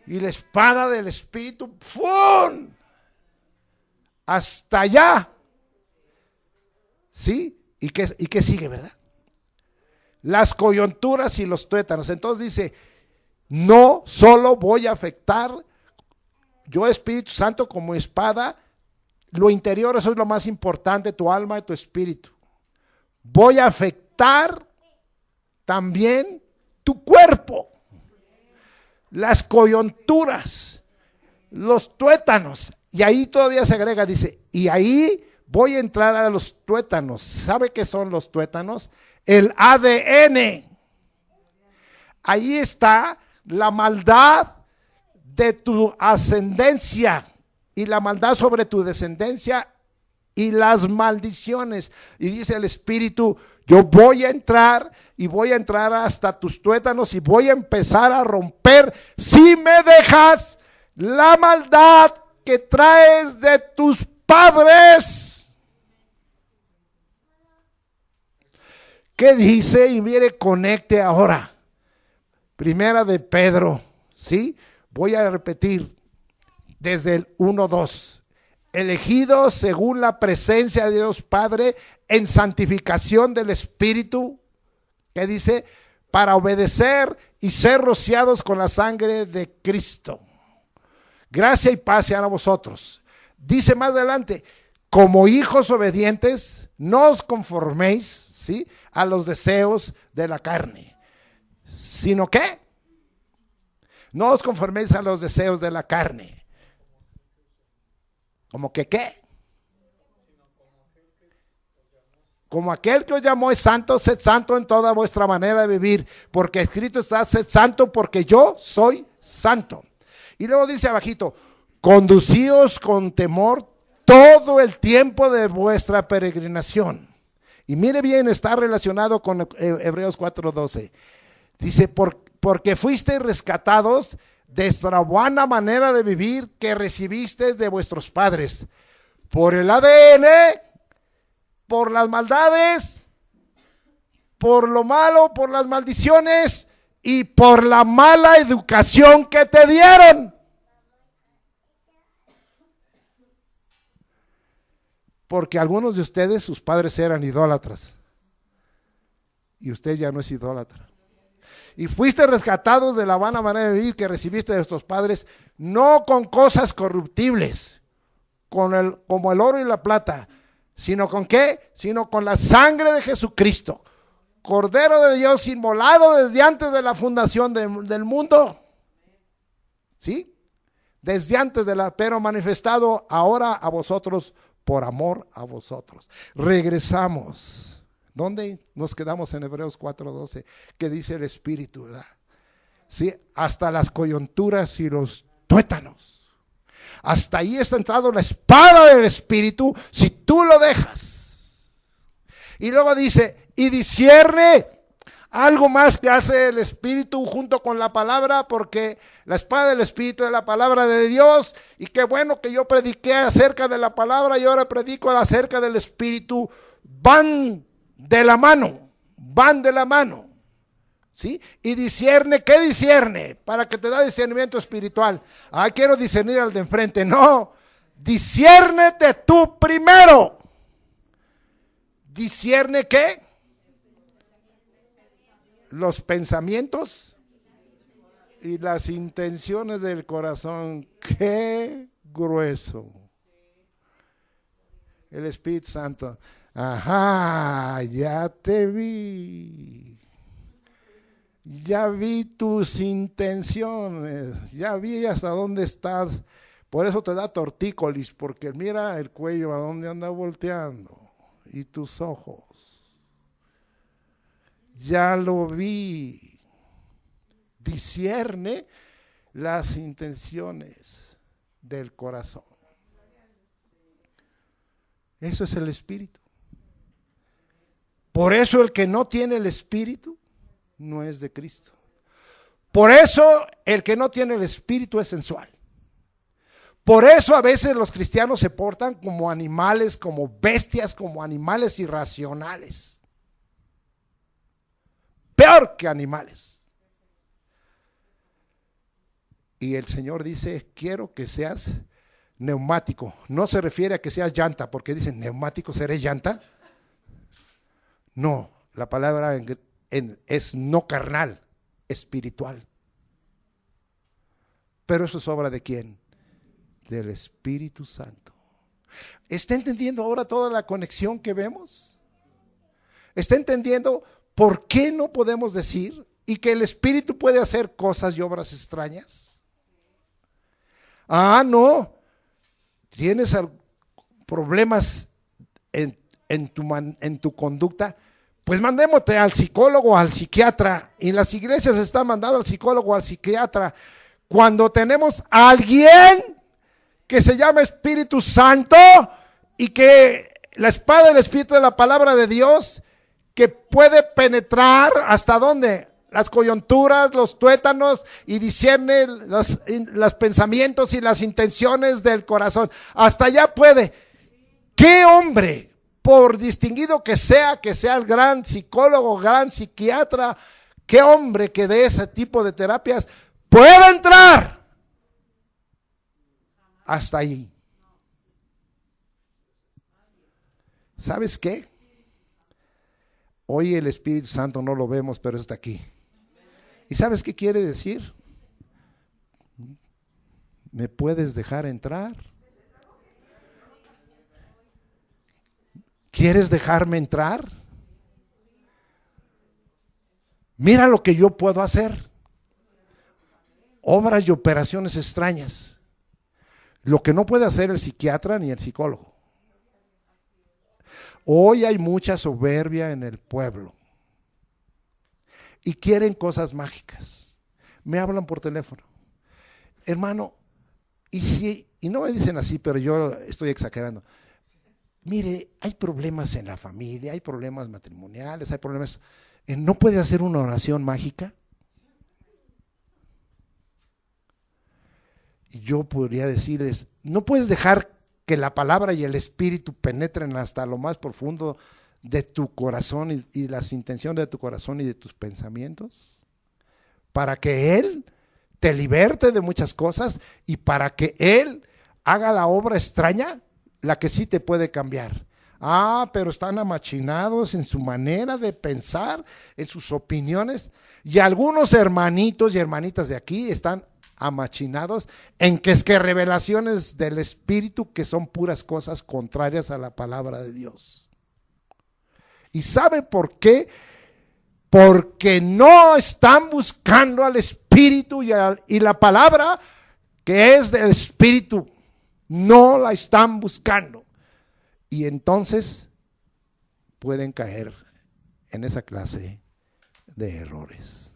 Y la espada del Espíritu, ¡fum!, hasta allá. ¿Sí? ¿Y qué sigue, verdad? Las coyunturas y los tuétanos. Entonces dice, no solo voy a afectar yo, Espíritu Santo, como espada, lo interior, eso es lo más importante, tu alma y tu espíritu. Voy a afectar también tu cuerpo, las coyunturas, los tuétanos. Y ahí todavía se agrega, dice, y ahí voy a entrar a los tuétanos. ¿Sabe qué son los tuétanos? El ADN. Ahí está la maldad de tu ascendencia y la maldad sobre tu descendencia y las maldiciones. Y dice el Espíritu, yo voy a entrar y voy a entrar hasta tus tuétanos y voy a empezar a romper, si me dejas, la maldad que traes de tus padres. ¿Qué dice? Y mire, conecte ahora. Primera de Pedro, ¿sí? Voy a repetir. desde el 1:2. Elegidos según la presencia de Dios Padre en santificación del Espíritu, que dice, para obedecer y ser rociados con la sangre de Cristo. Gracia y paz sean a vosotros. Dice más adelante, como hijos obedientes, no os conforméis, ¿sí?, a los deseos de la carne, sino que no os conforméis a los deseos de la carne. ¿Cómo que qué? Como aquel que os llamó es santo, sed santo en toda vuestra manera de vivir, porque escrito está, sed santo porque yo soy santo. Y luego dice abajito, conducíos con temor todo el tiempo de vuestra peregrinación. Y mire bien, está relacionado con Hebreos 4:12. Dice, porque fuisteis rescatados de esta buena manera de vivir que recibisteis de vuestros padres, por el ADN, por las maldades, por lo malo, por las maldiciones y por la mala educación que te dieron. Porque algunos de ustedes, sus padres eran idólatras y usted ya no es idólatra. Y fuiste rescatados de la vana manera de vivir que recibiste de vuestros padres, no con cosas corruptibles, como el oro y la plata, sino con ¿qué? Sino con la sangre de Jesucristo, Cordero de Dios, inmolado desde antes de la fundación del mundo. ¿Sí? Desde antes pero manifestado ahora a vosotros por amor a vosotros. Regresamos. ¿Dónde nos quedamos? En Hebreos 4:12, que dice el Espíritu, ¿verdad? Sí, hasta las coyunturas y los tuétanos. Hasta ahí está entrado la espada del Espíritu, si tú lo dejas. Y luego dice, y discierne algo más que hace el Espíritu junto con la palabra, porque la espada del Espíritu es la palabra de Dios. Y qué bueno que yo prediqué acerca de la palabra y ahora predico acerca del Espíritu. Van de la mano, ¿sí? Y discierne, ¿qué discierne? Para que te da discernimiento espiritual. Quiero discernir al de enfrente. No, disciérnete tú primero. ¿Discierne qué? Los pensamientos y las intenciones del corazón. ¡Qué grueso! El Espíritu Santo. Ajá, ya te vi. Ya vi tus intenciones. Ya vi hasta dónde estás. Por eso te da tortícolis, porque mira el cuello a dónde anda volteando. Y tus ojos. Ya lo vi. Discierne las intenciones del corazón. Eso es el Espíritu. Por eso el que no tiene el Espíritu no es de Cristo. Por eso el que no tiene el Espíritu es sensual. Por eso a veces los cristianos se portan como animales, como bestias, como animales irracionales. Peor que animales. Y el Señor dice, quiero que seas neumático. No se refiere a que seas llanta, porque dicen, neumático, ¿seré llanta? No, la palabra es no carnal, espiritual. Pero eso es obra de ¿quién? Del Espíritu Santo. ¿Está entendiendo ahora toda la conexión que vemos? ¿Está entendiendo por qué no podemos decir y que el Espíritu puede hacer cosas y obras extrañas? No, tienes problemas en tu conducta. Pues mandémote al psicólogo, al psiquiatra. Y en las iglesias se está mandando al psicólogo, al psiquiatra. Cuando tenemos a alguien que se llama Espíritu Santo y que la espada del Espíritu de la palabra de Dios, que puede penetrar hasta dónde, las coyunturas, los tuétanos, y discierne los pensamientos y las intenciones del corazón. Hasta allá puede. ¿Qué hombre? Por distinguido que sea el gran psicólogo, gran psiquiatra, qué hombre que de ese tipo de terapias pueda entrar hasta ahí. ¿Sabes qué? Hoy el Espíritu Santo no lo vemos, pero está aquí. ¿Y sabes qué quiere decir? ¿Me puedes dejar entrar? ¿Quieres dejarme entrar? Mira lo que yo puedo hacer. Obras y operaciones extrañas. Lo que no puede hacer el psiquiatra ni el psicólogo. Hoy hay mucha soberbia en el pueblo. Y quieren cosas mágicas. Me hablan por teléfono. Hermano, y no me dicen así, pero yo estoy exagerando. Mire, hay problemas en la familia, hay problemas matrimoniales, hay problemas. ¿No puede hacer una oración mágica? Y yo podría decirles, ¿no puedes dejar que la palabra y el Espíritu penetren hasta lo más profundo de tu corazón y las intenciones de tu corazón y de tus pensamientos? Para que Él te liberte de muchas cosas y para que Él haga la obra extraña, la que sí te puede cambiar. Pero están amachinados en su manera de pensar, en sus opiniones, y algunos hermanitos y hermanitas de aquí están amachinados en que es que revelaciones del Espíritu que son puras cosas contrarias a la palabra de Dios. ¿Y sabe por qué? Porque no están buscando al Espíritu y la palabra que es del Espíritu, no la están buscando. Y entonces pueden caer en esa clase de errores.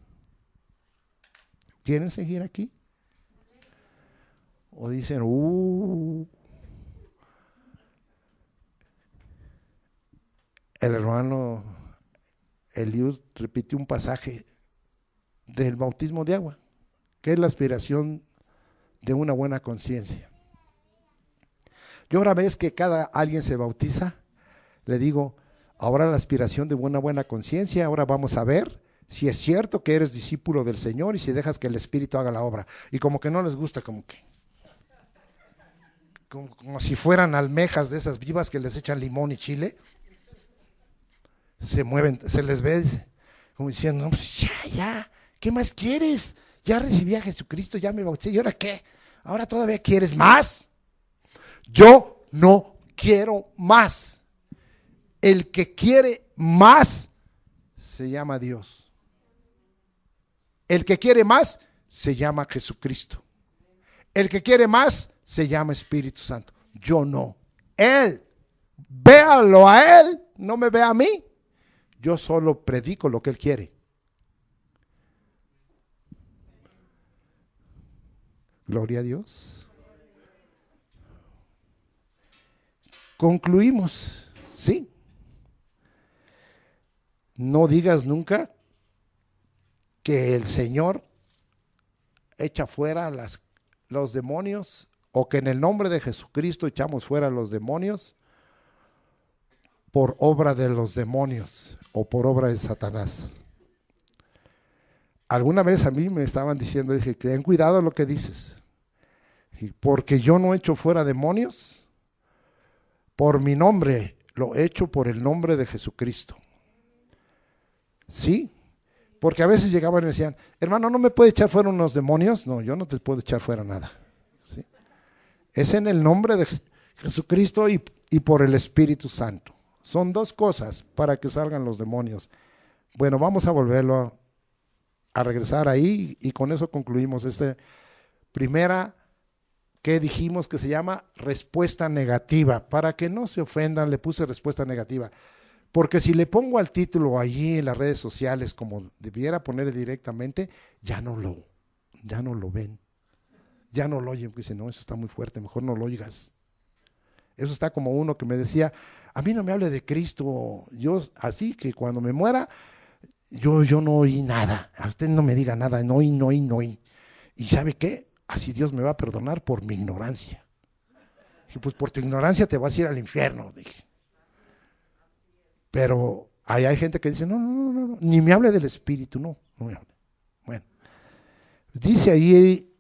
¿Quieren seguir aquí? O dicen, el hermano Eliud repitió un pasaje del bautismo de agua, que es la aspiración de una buena conciencia. Yo ahora vez que alguien se bautiza, le digo, ahora la aspiración de una buena conciencia, ahora vamos a ver si es cierto que eres discípulo del Señor y si dejas que el Espíritu haga la obra. Y como que no les gusta, como si fueran almejas de esas vivas que les echan limón y chile, se mueven, se les ve como diciendo, no, pues ya, ¿qué más quieres? Ya recibí a Jesucristo, ya me bauticé, ¿y ahora qué? ¿Ahora todavía quieres más? Yo no quiero más. El que quiere más se llama Dios. El que quiere más se llama Jesucristo. El que quiere más se llama Espíritu Santo. Yo no. Él, véalo a Él, no me vea a mí. Yo solo predico lo que Él quiere. Gloria a Dios. Concluimos, ¿sí? No digas nunca que el Señor echa fuera los demonios o que en el nombre de Jesucristo echamos fuera los demonios por obra de los demonios o por obra de Satanás. Alguna vez a mí me estaban diciendo, dije, ten cuidado lo que dices, porque yo no echo fuera demonios por mi nombre, lo echo por el nombre de Jesucristo. ¿Sí? Porque a veces llegaban y me decían, hermano, ¿no me puede echar fuera unos demonios? No, yo no te puedo echar fuera nada. ¿Sí? Es en el nombre de Jesucristo y por el Espíritu Santo. Son dos cosas para que salgan los demonios. Bueno, vamos a volverlo a regresar ahí y con eso concluimos esta primera que dijimos que se llama respuesta negativa. Para que no se ofendan, le puse respuesta negativa. Porque si le pongo al título allí en las redes sociales como debiera poner directamente, ya no lo ven. Ya no lo oyen, porque dicen, no, eso está muy fuerte, mejor no lo oigas. Eso está como uno que me decía, a mí no me hable de Cristo, yo así que cuando me muera, yo no oí nada, a usted no me diga nada, no oí. ¿Y sabe qué? Así Dios me va a perdonar por mi ignorancia. Dije, pues por tu ignorancia te vas a ir al infierno, dije. Pero ahí hay gente que dice, no, ni me hable del Espíritu, no me hable. Bueno, dice ahí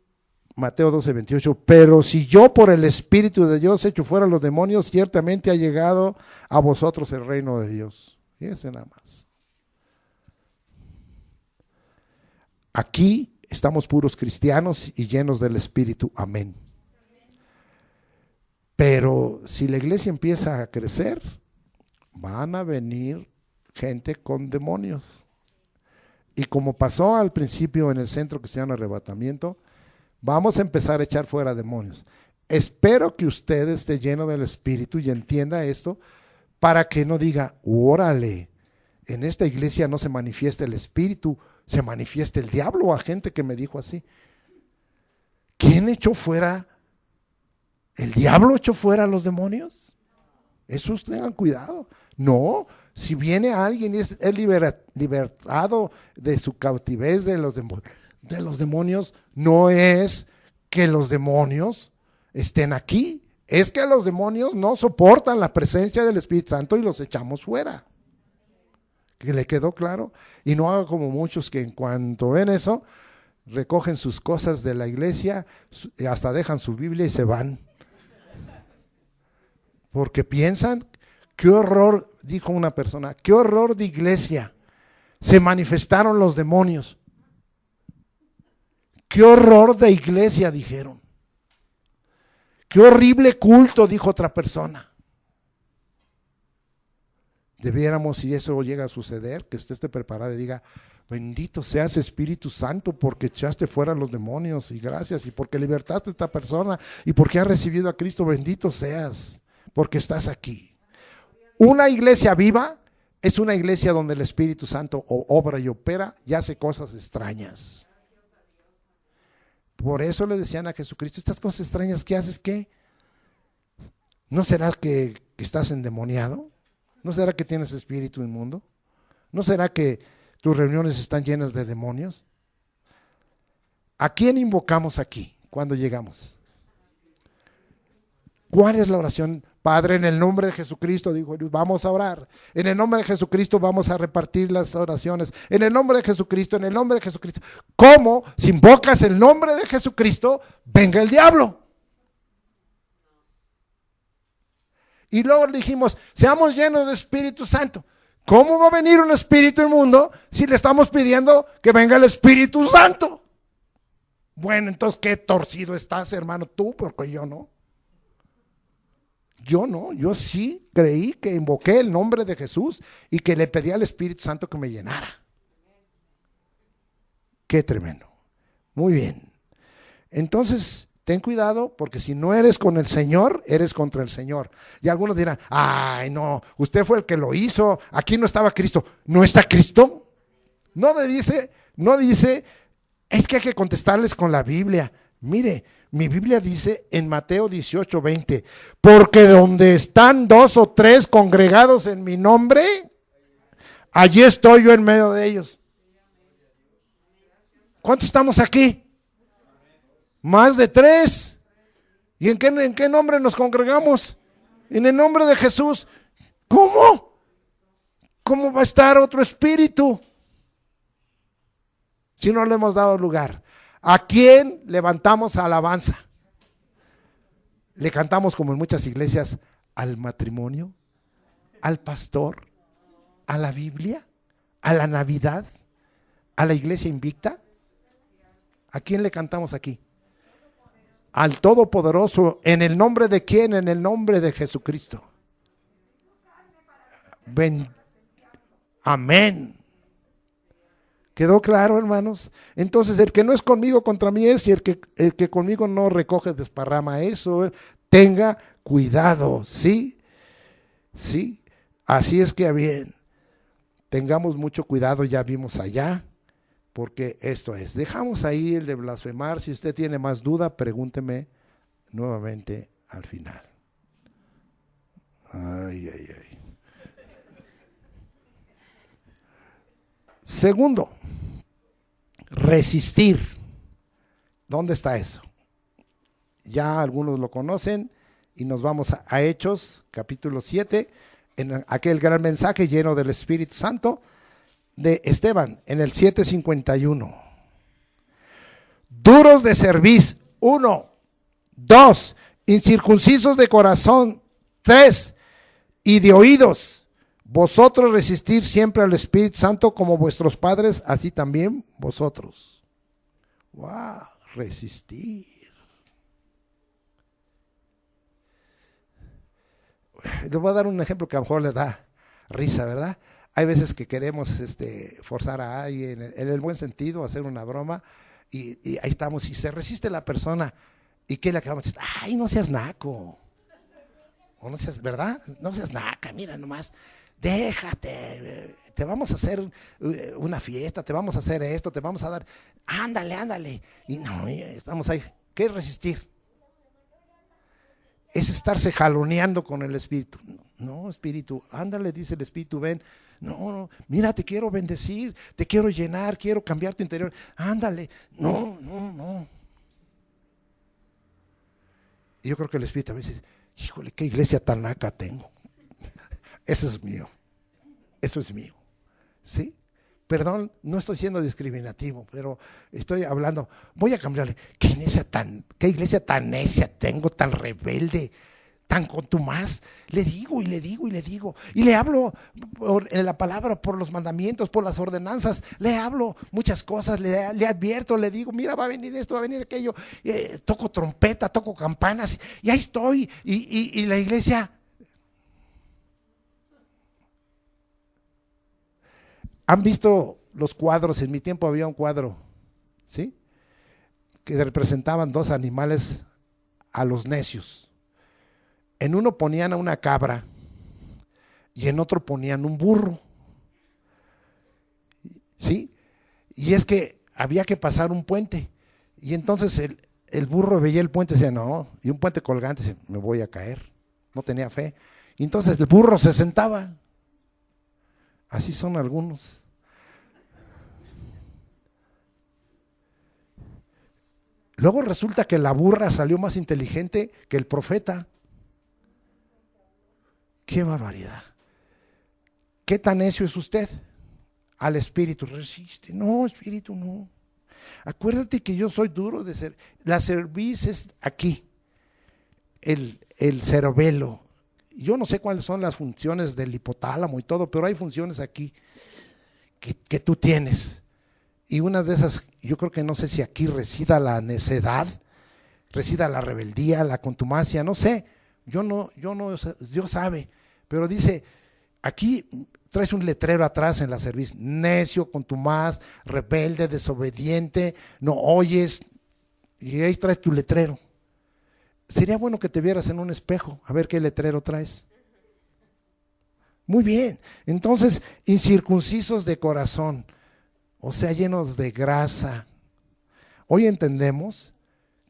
Mateo 12:28, pero si yo por el Espíritu de Dios echo fuera los demonios, ciertamente ha llegado a vosotros el reino de Dios. Fíjense nada más. Aquí estamos puros cristianos y llenos del Espíritu. Amén. Pero si la iglesia empieza a crecer, van a venir gente con demonios. Y como pasó al principio en el centro cristiano arrebatamiento, vamos a empezar a echar fuera demonios. Espero que usted esté lleno del Espíritu y entienda esto para que no diga, órale, en esta iglesia no se manifiesta el Espíritu, se manifiesta el diablo. A gente que me dijo así. ¿Quién echó fuera? ¿El diablo echó fuera a los demonios? Eso tengan cuidado. No, si viene alguien y es libertado de su cautivez de los demonios, no es que los demonios estén aquí, es que los demonios no soportan la presencia del Espíritu Santo y los echamos fuera. ¿Que le quedó claro? Y no haga como muchos que en cuanto ven eso, recogen sus cosas de la iglesia, hasta dejan su Biblia y se van. Porque piensan, qué horror, dijo una persona, qué horror de iglesia, se manifestaron los demonios. Qué horror de iglesia, dijeron. Qué horrible culto, dijo otra persona. Debiéramos, si eso llega a suceder, que usted esté preparado y diga, bendito seas Espíritu Santo porque echaste fuera los demonios y gracias, y porque libertaste a esta persona y porque has recibido a Cristo, bendito seas porque estás aquí. Una iglesia viva es una iglesia donde el Espíritu Santo obra y opera y hace cosas extrañas. Por eso le decían a Jesucristo, estas cosas extrañas que haces, ¿qué? ¿No será que estás endemoniado? ¿No será que tienes espíritu inmundo? ¿No será que tus reuniones están llenas de demonios? ¿A quién invocamos aquí cuando llegamos? ¿Cuál es la oración? Padre, en el nombre de Jesucristo, dijo Jesús, vamos a orar. En el nombre de Jesucristo vamos a repartir las oraciones. En el nombre de Jesucristo, en el nombre de Jesucristo. ¿Cómo? Si invocas el nombre de Jesucristo, venga el diablo. Y luego dijimos, seamos llenos de Espíritu Santo. ¿Cómo va a venir un espíritu inmundo si le estamos pidiendo que venga el Espíritu Santo? Bueno, entonces qué torcido estás, hermano, tú, porque yo no. Yo no, yo sí creí que invoqué el nombre de Jesús y que le pedí al Espíritu Santo que me llenara. Qué tremendo. Muy bien. Entonces, ten cuidado porque si no eres con el Señor, eres contra el Señor. Y algunos dirán, ay no, usted fue el que lo hizo, aquí no estaba Cristo. ¿No está Cristo? No dice, es que hay que contestarles con la Biblia. Mire, mi Biblia dice en Mateo 18:20, porque donde están 2 o 3 congregados en mi nombre, allí estoy yo en medio de ellos. ¿Cuántos estamos aquí? Más de 3. ¿Y en qué nombre nos congregamos? En el nombre de Jesús. ¿Cómo? ¿Cómo va a estar otro espíritu si no le hemos dado lugar? ¿A quién levantamos alabanza? Le cantamos como en muchas iglesias al matrimonio, al pastor, a la Biblia, a la Navidad, a la iglesia invicta. ¿A quién le cantamos aquí? Al Todopoderoso. ¿En el nombre de quién? En el nombre de Jesucristo. Amén. ¿Quedó claro, hermanos? Entonces, el que no es conmigo contra mí es, y el que conmigo no recoge desparrama eso. Tenga cuidado, ¿sí? Sí. Así es que bien, tengamos mucho cuidado, ya vimos allá, porque esto es. Dejamos ahí el de blasfemar. Si usted tiene más duda, pregúnteme nuevamente al final. Ay. Segundo, resistir. ¿Dónde está eso? Ya algunos lo conocen y nos vamos a Hechos, capítulo 7, en aquel gran mensaje lleno del Espíritu Santo de Esteban, en el 7:51. Duros de cerviz, 1. 2. Incircuncisos de corazón. 3. Y de oídos. Vosotros resistir siempre al Espíritu Santo como vuestros padres, así también vosotros. ¡Wow! Resistir. Les voy a dar un ejemplo que a lo mejor le da risa, ¿verdad? Hay veces que queremos forzar a alguien en el buen sentido, hacer una broma, y ahí estamos, y se resiste la persona, ¿y qué le acabamos de decir? ¡Ay, no seas naco! O no seas, ¿verdad? No seas naca, mira nomás, déjate, te vamos a hacer una fiesta, te vamos a hacer esto, te vamos a dar, ándale. Y no, estamos ahí. ¿Qué es resistir? Es estarse jaloneando con el Espíritu. No, Espíritu, ándale, dice el Espíritu, ven. No, mira, te quiero bendecir, te quiero llenar, quiero cambiar tu interior. Ándale, no. Y yo creo que el Espíritu a veces, híjole, qué iglesia tan naca tengo. Eso es mío. ¿Sí? Perdón, no estoy siendo discriminativo, pero estoy hablando, voy a cambiarle. ¿Qué iglesia tan necia tengo, tan rebelde, tan contumaz? Le digo. Y le hablo en la palabra, por los mandamientos, por las ordenanzas. Le hablo muchas cosas, le advierto, le digo, mira, va a venir esto, va a venir aquello. Toco trompeta, toco campanas, y ahí estoy. Y la iglesia... ¿Han visto los cuadros? En mi tiempo había un cuadro, ¿sí? Que representaban dos animales a los necios. En uno ponían a una cabra y en otro ponían un burro, ¿sí? Y es que había que pasar un puente, y entonces el burro veía el puente y decía, no, y un puente colgante, decía, me voy a caer, no tenía fe. Y entonces el burro se sentaba. Así son algunos. Luego resulta que la burra salió más inteligente que el profeta. ¡Qué barbaridad! ¿Qué tan necio es usted? Al Espíritu resiste. No, Espíritu, no. Acuérdate que yo soy duro de ser. La cerviz es aquí, el cerebelo. Yo no sé cuáles son las funciones del hipotálamo y todo, pero hay funciones aquí que tú tienes. Y una de esas, yo creo que no sé si aquí resida la necedad, resida la rebeldía, la contumacia, no sé. Dios sabe. Pero dice, aquí traes un letrero atrás en la cerviz: necio, contumaz, rebelde, desobediente, no oyes. Y ahí traes tu letrero. Sería bueno que te vieras en un espejo, a ver qué letrero traes. Muy bien, entonces, incircuncisos de corazón, o sea, llenos de grasa. Hoy entendemos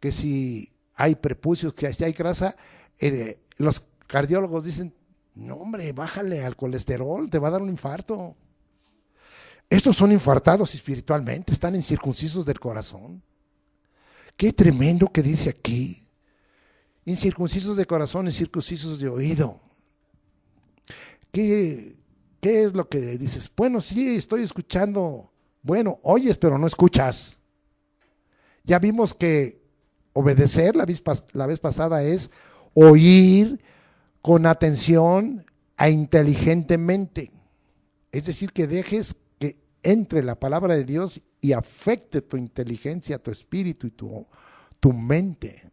que si hay prepucios, que si hay grasa, los cardiólogos dicen, no hombre, bájale al colesterol, te va a dar un infarto. Estos son infartados espiritualmente, están incircuncisos del corazón. Qué tremendo que dice aquí. Incircuncisos de corazón, incircuncisos de oído. ¿Qué es lo que dices? Bueno, sí, estoy escuchando. Bueno, oyes, pero no escuchas. Ya vimos que obedecer la vez pasada es oír con atención e inteligentemente. Es decir, que dejes que entre la palabra de Dios y afecte tu inteligencia, tu espíritu y tu mente.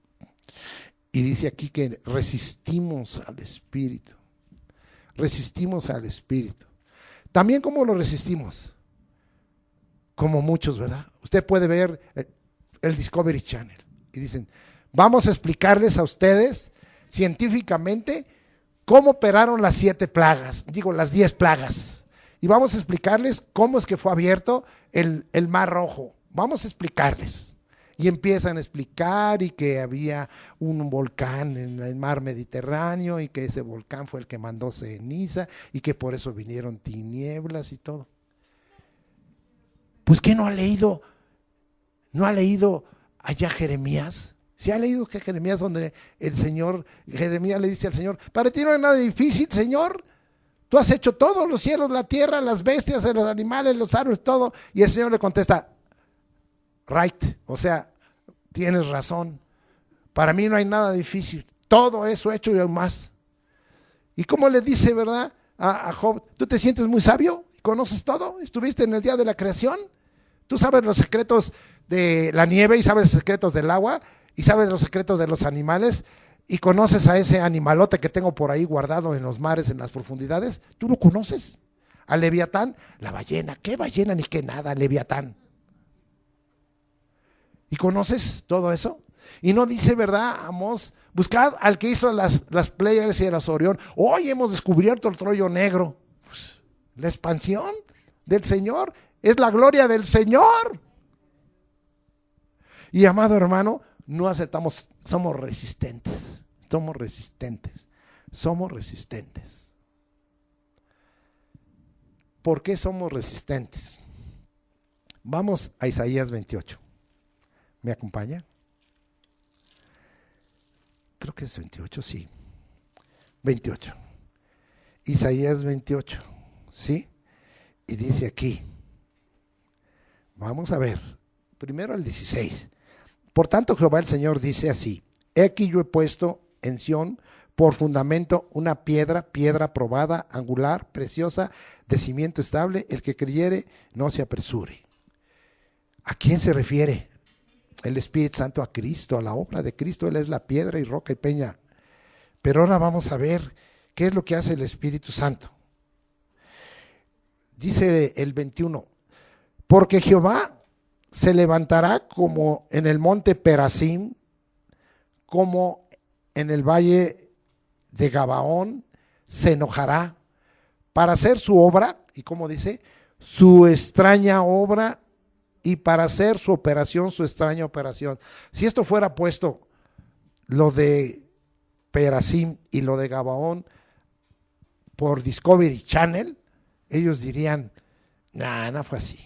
Y dice aquí que resistimos al Espíritu. Resistimos al Espíritu. También, ¿cómo lo resistimos? Como muchos, ¿verdad? Usted puede ver el Discovery Channel y dicen, vamos a explicarles a ustedes científicamente cómo operaron las 7 plagas, las 10 plagas. Y vamos a explicarles cómo es que fue abierto el Mar Rojo. Vamos a explicarles. Y empiezan a explicar y que había un volcán en el mar Mediterráneo y que ese volcán fue el que mandó ceniza y que por eso vinieron tinieblas y todo. Pues ¿qué no ha leído? ¿No ha leído allá Jeremías? ¿Sí ha leído que Jeremías, donde Jeremías le dice al Señor, para ti no hay nada difícil, Señor? Tú has hecho todo, los cielos, la tierra, las bestias, los animales, los árboles, todo. Y el Señor le contesta, right, o sea, tienes razón, Para mí no hay nada difícil. Todo eso hecho y aún más. ¿Y cómo le dice, verdad, a Job? ¿Tú te sientes muy sabio? ¿Conoces todo? ¿Estuviste en el día de la creación? ¿Tú sabes los secretos de la nieve y sabes los secretos del agua y sabes los secretos de los animales y conoces a ese animalote que tengo por ahí guardado en los mares, en las profundidades? ¿Tú lo conoces? A Leviatán, la ballena. ¿Qué ballena ni qué nada, Leviatán? ¿Y conoces todo eso? Y no dice, ¿verdad, Amós? Buscad al que hizo las Pléyades y las Orión. Hoy hemos descubierto el Trollo Negro. Pues, la expansión del Señor es la gloria del Señor. Y amado hermano, no aceptamos, somos resistentes. Somos resistentes. Somos resistentes. ¿Por qué somos resistentes? Vamos a Isaías 28. ¿Me acompaña? Creo que es 28, sí. 28. Isaías 28, ¿sí? Y dice aquí, vamos a ver, primero el 16. Por tanto Jehová el Señor dice así: he aquí yo he puesto en Sión por fundamento una piedra probada, angular, preciosa, de cimiento estable. El que creyere no se apresure. ¿A quién se refiere? El Espíritu Santo, a Cristo, a la obra de Cristo. Él es la piedra y roca y peña. Pero ahora vamos a ver qué es lo que hace el Espíritu Santo. Dice el 21, porque Jehová se levantará como en el monte Perasim, como en el valle de Gabaón, se enojará para hacer su obra, y como dice, su extraña obra, y para hacer su operación, su extraña operación. Si esto fuera puesto, lo de Perasim y lo de Gabaón, por Discovery Channel, ellos dirían, no fue así.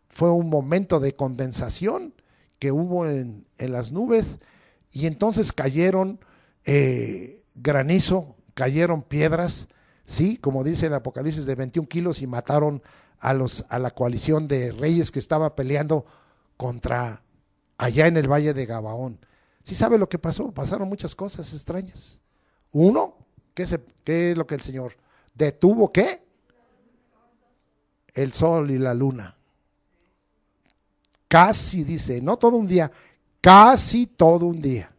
Fue un momento de condensación que hubo en las nubes, y entonces cayeron granizo, cayeron piedras, sí, como dice el Apocalipsis, de 21 kilos, y mataron a la coalición de reyes que estaba peleando contra allá en el valle de Gabaón. ¿Sí sabe lo que pasó? Pasaron muchas cosas extrañas. Uno, ¿qué es lo que el Señor detuvo? ¿Qué? El sol y la luna. Casi, dice, no todo un día, casi todo un día.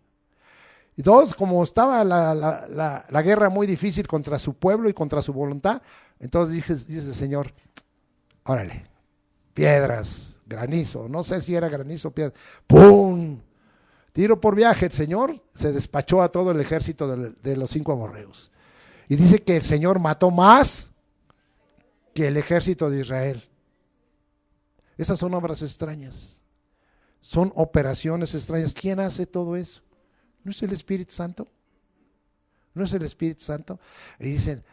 Y dos, como estaba la guerra muy difícil contra su pueblo y contra su voluntad, entonces dice el Señor, órale, piedras, granizo, no sé si era granizo o piedra, ¡pum! Tiro por viaje. El Señor se despachó a todo el ejército de los 5 amorreos. Y dice que el Señor mató más que el ejército de Israel. Esas son obras extrañas, son operaciones extrañas. ¿Quién hace todo eso? ¿No es el Espíritu Santo? ¿No es el Espíritu Santo? Y dicen,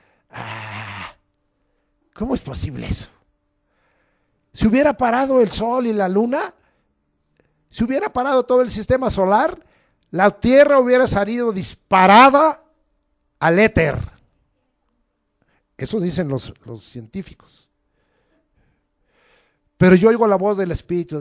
¿cómo es posible eso? Si hubiera parado el sol y la luna, si hubiera parado todo el sistema solar, la Tierra hubiera salido disparada al éter. Eso dicen los científicos. Pero yo oigo la voz del Espíritu.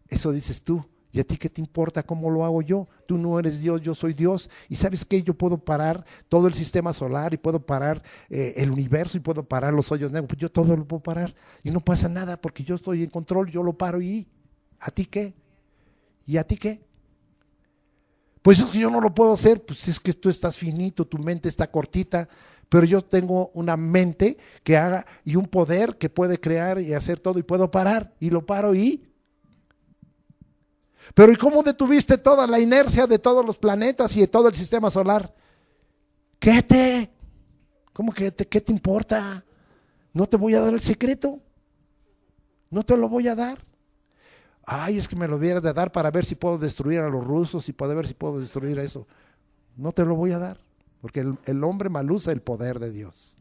Eso dices tú. ¿Y a ti qué te importa cómo lo hago yo? Tú no eres Dios, yo soy Dios. ¿Y sabes qué? Yo puedo parar todo el sistema solar, y puedo parar el universo, y puedo parar los hoyos negros. Yo todo lo puedo parar y no pasa nada porque yo estoy en control, yo lo paro. ¿Y a ti qué? ¿Y a ti qué? Pues es que yo no lo puedo hacer. Pues es que tú estás finito, tu mente está cortita, pero yo tengo una mente que haga y un poder que puede crear y hacer todo, y puedo parar y lo paro. Pero ¿y cómo detuviste toda la inercia de todos los planetas y de todo el sistema solar? ¿Qué te importa? No te voy a dar el secreto. No te lo voy a dar. Ay, es que me lo hubieras de dar para ver si puedo destruir a los rusos y poder ver si puedo destruir eso. No te lo voy a dar, porque el hombre mal usa el poder de Dios.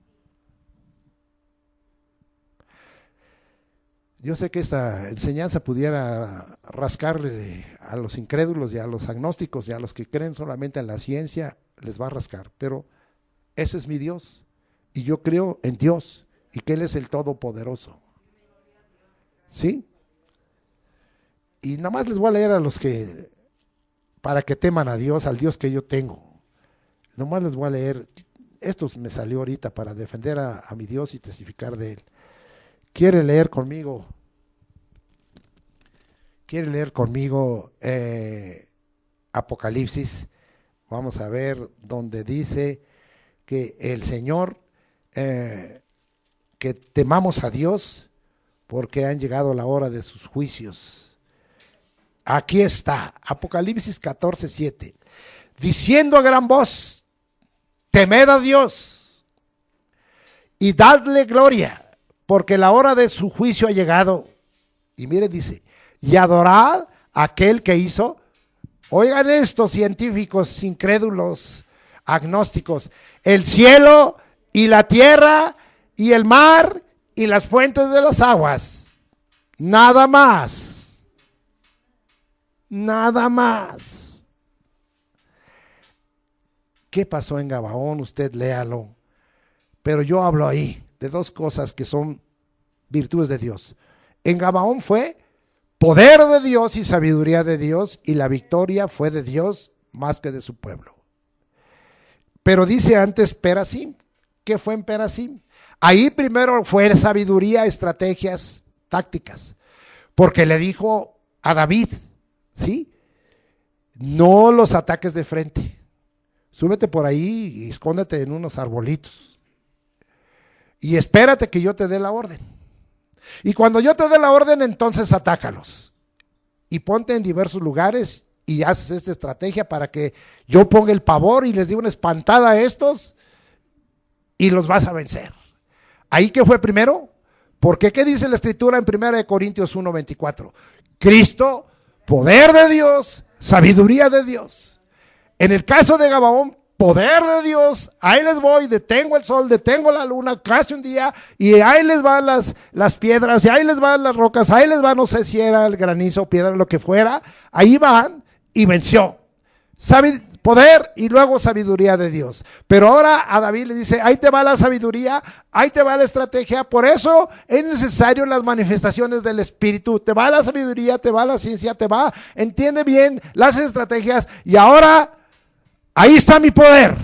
Yo sé que esta enseñanza pudiera rascarle a los incrédulos y a los agnósticos y a los que creen solamente en la ciencia, les va a rascar, pero ese es mi Dios, y yo creo en Dios y que Él es el Todopoderoso. ¿Sí? Y nada más les voy a leer a los que para que teman a Dios, al Dios que yo tengo. Nomás les voy a leer, esto me salió ahorita para defender a mi Dios y testificar de Él. ¿Quiere leer conmigo? ¿Quiere leer conmigo Apocalipsis? Vamos a ver donde dice que el Señor, que temamos a Dios porque han llegado la hora de sus juicios. Aquí está, Apocalipsis 14:7, diciendo a gran voz, temed a Dios y dadle gloria, porque la hora de su juicio ha llegado. Y mire, dice, y adorad a aquel que hizo. Oigan estos científicos incrédulos, agnósticos, el cielo y la tierra y el mar y las fuentes de las aguas. Nada más. Nada más. ¿Qué pasó en Gabaón? Usted léalo. Pero yo hablo ahí de dos cosas que son virtudes de Dios. En Gabaón fue poder de Dios y sabiduría de Dios, y la victoria fue de Dios más que de su pueblo. Pero dice antes Perasim. ¿Qué fue en Perasim? Ahí primero fue sabiduría, estrategias, tácticas. Porque le dijo a David, ¿sí? No los ataques de frente. Súbete por ahí y escóndete en unos arbolitos. Y espérate que yo te dé la orden. Y cuando yo te dé la orden, entonces atácalos. Y ponte en diversos lugares y haces esta estrategia para que yo ponga el pavor y les dé una espantada a estos y los vas a vencer. ¿Ahí qué fue primero? Porque ¿qué dice la Escritura en 1 Corintios 1:24? Cristo, poder de Dios, sabiduría de Dios. En el caso de Gabaón, poder de Dios, ahí les voy, detengo el sol, detengo la luna, casi un día, y ahí les van las piedras, y ahí les van las rocas, ahí les van, no sé si era el granizo, piedra, lo que fuera, ahí van, y venció. Poder y luego sabiduría de Dios. Pero ahora a David le dice, ahí te va la sabiduría, ahí te va la estrategia, por eso es necesario las manifestaciones del Espíritu, te va la sabiduría, te va la ciencia, te va, entiende bien las estrategias, y ahora ahí está mi poder.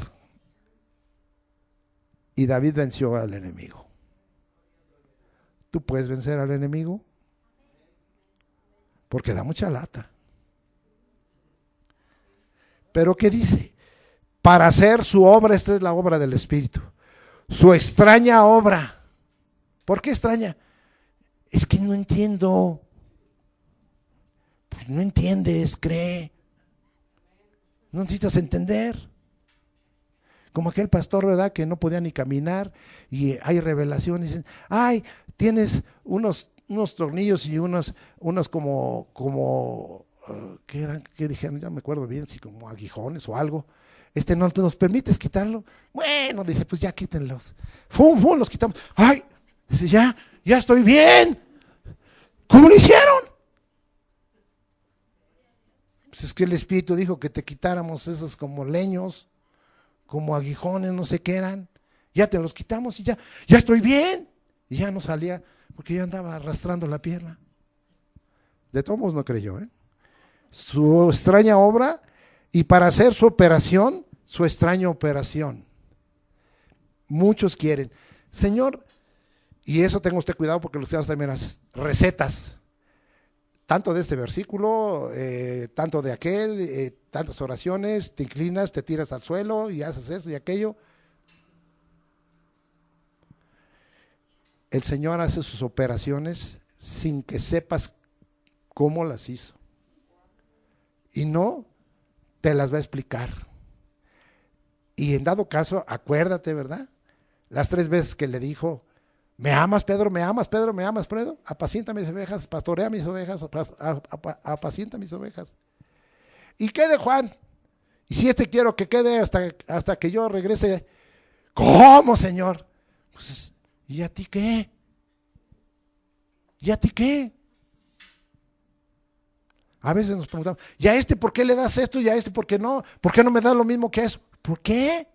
Y David venció al enemigo. ¿Tú puedes vencer al enemigo? Porque da mucha lata. Pero ¿qué dice? Para hacer su obra, esta es la obra del Espíritu. Su extraña obra. ¿Por qué extraña? Es que no entiendo. Pues no entiendes, cree. No necesitas entender. Como aquel pastor, ¿verdad? Que no podía ni caminar y hay revelaciones. Dicen, ay, tienes unos tornillos y unos como ¿qué eran? ¿Qué dijeron? Ya me acuerdo bien, si como aguijones o algo. No te nos permites quitarlo. Bueno, dice, pues ya quítenlos. ¡Fum, fum! Los quitamos. Ay, dice, ya estoy bien. ¿Cómo lo hicieron? Pues es que el Espíritu dijo que te quitáramos esos como leños, como aguijones, no sé qué eran. Ya te los quitamos y ya estoy bien. Y ya no salía, porque ya andaba arrastrando la pierna. De todos modos no creyó, Su extraña obra, y para hacer su operación, su extraña operación. Muchos quieren, Señor, y eso tenga usted cuidado porque los cristianos también hacen recetas. Tanto de este versículo, tanto de aquel, tantas oraciones, te inclinas, te tiras al suelo y haces eso y aquello. El Señor hace sus operaciones sin que sepas cómo las hizo. Y no te las va a explicar. Y en dado caso, acuérdate, ¿verdad? Las 3 veces que le dijo, ¿me amas, Pedro? ¿Me amas, Pedro? ¿Me amas, Pedro? Apacienta mis ovejas, pastorea mis ovejas, apacienta mis ovejas. ¿Y qué de Juan? Y si quiero que quede hasta que yo regrese. ¿Cómo, Señor? Pues, ¿y a ti qué? ¿Y a ti qué? A veces nos preguntamos, ¿y a por qué le das esto? ¿Y a por qué no? ¿Por qué no me da lo mismo que eso? ¿Por qué?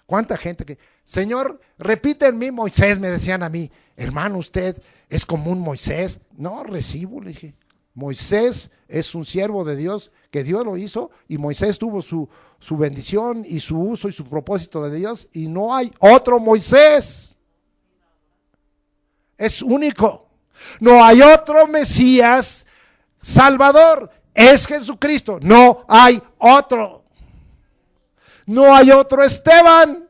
¿Cuánta gente que, Señor, repite en mí Moisés? Me decían a mí, hermano, usted es como un Moisés. No, recibo, le dije. Moisés es un siervo de Dios que que Dios lo hizo y Moisés tuvo su bendición y su uso y su propósito de Dios, y no hay otro Moisés. Es único. No hay otro Mesías Salvador. Es Jesucristo. No hay otro. No hay otro Esteban.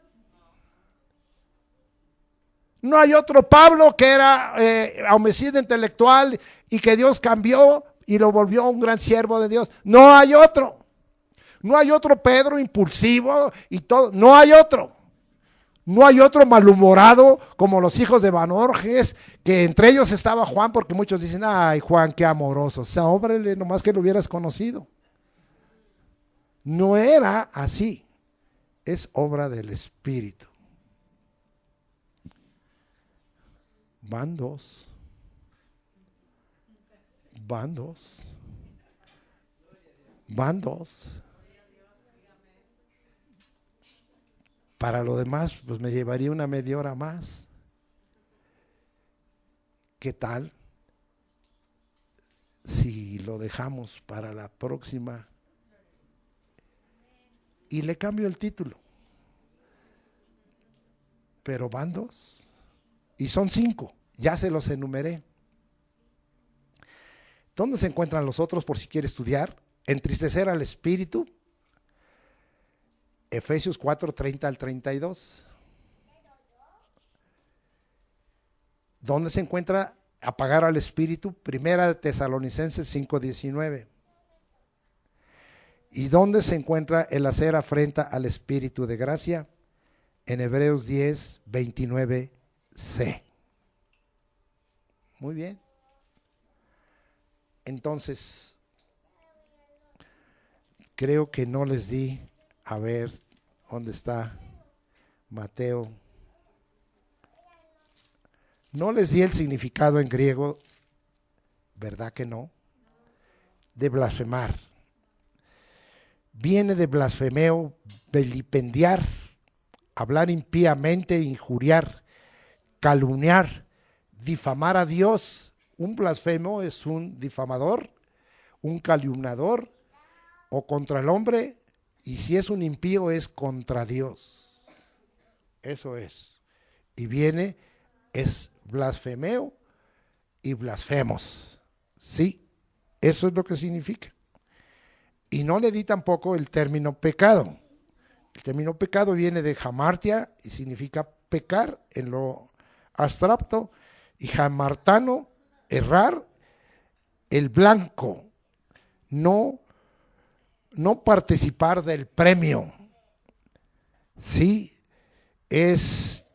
No hay otro Pablo que era homicida intelectual y que Dios cambió y lo volvió un gran siervo de Dios. No hay otro. No hay otro Pedro impulsivo y todo. No hay otro. No hay otro malhumorado como los hijos de Banorges, que entre ellos estaba Juan, porque muchos dicen, ay, Juan, qué amoroso. O sea, hombre, nomás que lo hubieras conocido. No era así. Es obra del Espíritu. Van dos. Van dos. Van dos. Para lo demás, pues me llevaría una media hora más. ¿Qué tal si lo dejamos para la próxima y le cambio el título? Pero van dos y son 5, ya se los enumeré. ¿Dónde se encuentran los otros por si quiere estudiar? Entristecer al espíritu, Efesios 4, 30 al 32. ¿Dónde se encuentra apagar al espíritu? Primera de Tesalonicenses 5, 19. ¿Y dónde se encuentra el hacer afrenta al espíritu de gracia? En Hebreos 10, 29c. Muy bien. Entonces, creo que no les di, a ver, ¿dónde está Mateo? No les di el significado en griego, ¿verdad que no? De blasfemar. Viene de blasfemeo, vilipendiar, hablar impíamente, injuriar, calumniar, difamar a Dios. Un blasfemo es un difamador, un calumniador o contra el hombre, y si es un impío es contra Dios. Eso es. Y viene, es blasfemeo y blasfemos. Sí, eso es lo que significa. Y no le di tampoco el término pecado. El término pecado viene de hamartia y significa pecar en lo abstracto, y hamartano, errar, el blanco, no participar del premio. Sí, es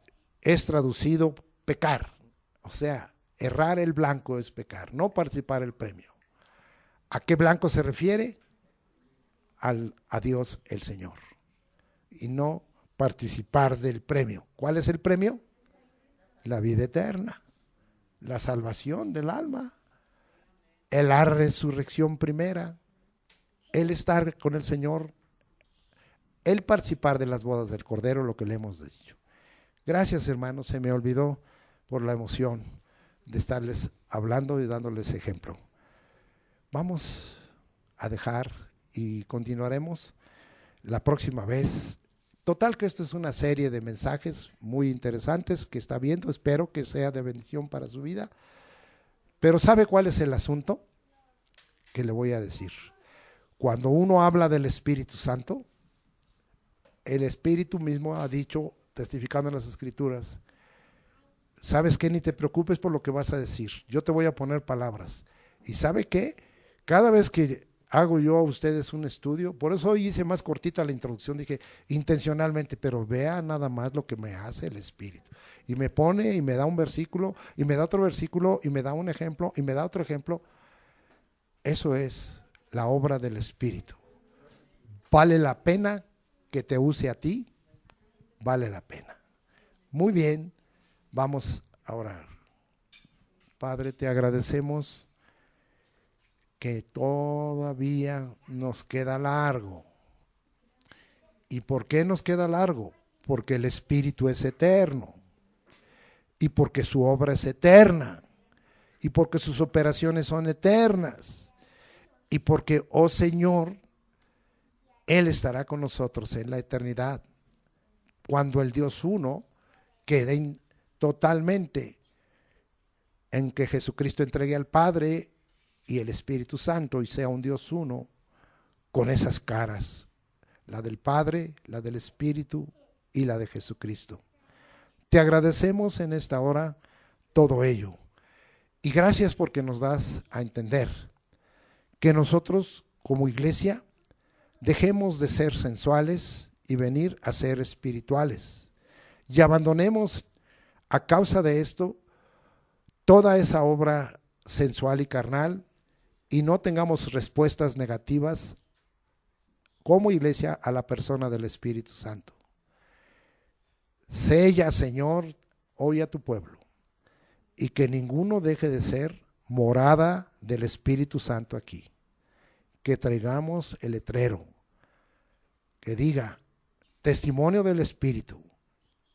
traducido pecar, o sea, errar el blanco es pecar, no participar del premio. ¿A qué blanco se refiere? A Dios el Señor, y no participar del premio. ¿Cuál es el premio? La vida eterna, la salvación del alma, la resurrección primera, el estar con el Señor, el participar de las bodas del Cordero, lo que le hemos dicho. Gracias, hermanos, se me olvidó por la emoción de estarles hablando y dándoles ejemplo. Vamos a dejar y continuaremos la próxima vez. Total que esto es una serie de mensajes muy interesantes que está viendo, espero que sea de bendición para su vida. Pero ¿sabe cuál es el asunto? Que le voy a decir. Cuando uno habla del Espíritu Santo, el Espíritu mismo ha dicho, testificando en las Escrituras, ¿sabes qué? Ni te preocupes por lo que vas a decir, yo te voy a poner palabras. ¿Y sabe qué? Cada vez que hago yo a ustedes un estudio, por eso hoy hice más cortita la introducción, dije intencionalmente, pero vea nada más lo que me hace el Espíritu. Y me pone y me da un versículo, y me da otro versículo, y me da un ejemplo, y me da otro ejemplo. Eso es la obra del Espíritu. ¿Vale la pena que te use a ti? Vale la pena. Muy bien, vamos a orar. Padre, te agradecemos que todavía nos queda largo. ¿Y por qué nos queda largo? Porque el Espíritu es eterno, y porque su obra es eterna, y porque sus operaciones son eternas, y porque, oh Señor, Él estará con nosotros en la eternidad, cuando el Dios uno quede totalmente en que Jesucristo entregue al Padre y el Espíritu Santo y sea un Dios uno con esas caras, la del Padre, la del Espíritu y la de Jesucristo. Te agradecemos en esta hora todo ello y gracias porque nos das a entender que nosotros como iglesia dejemos de ser sensuales y venir a ser espirituales y abandonemos a causa de esto toda esa obra sensual y carnal y no tengamos respuestas negativas como iglesia a la persona del Espíritu Santo. Sella, Señor, hoy a tu pueblo y que ninguno deje de ser morada del Espíritu Santo aquí. Que traigamos el letrero que diga testimonio del Espíritu.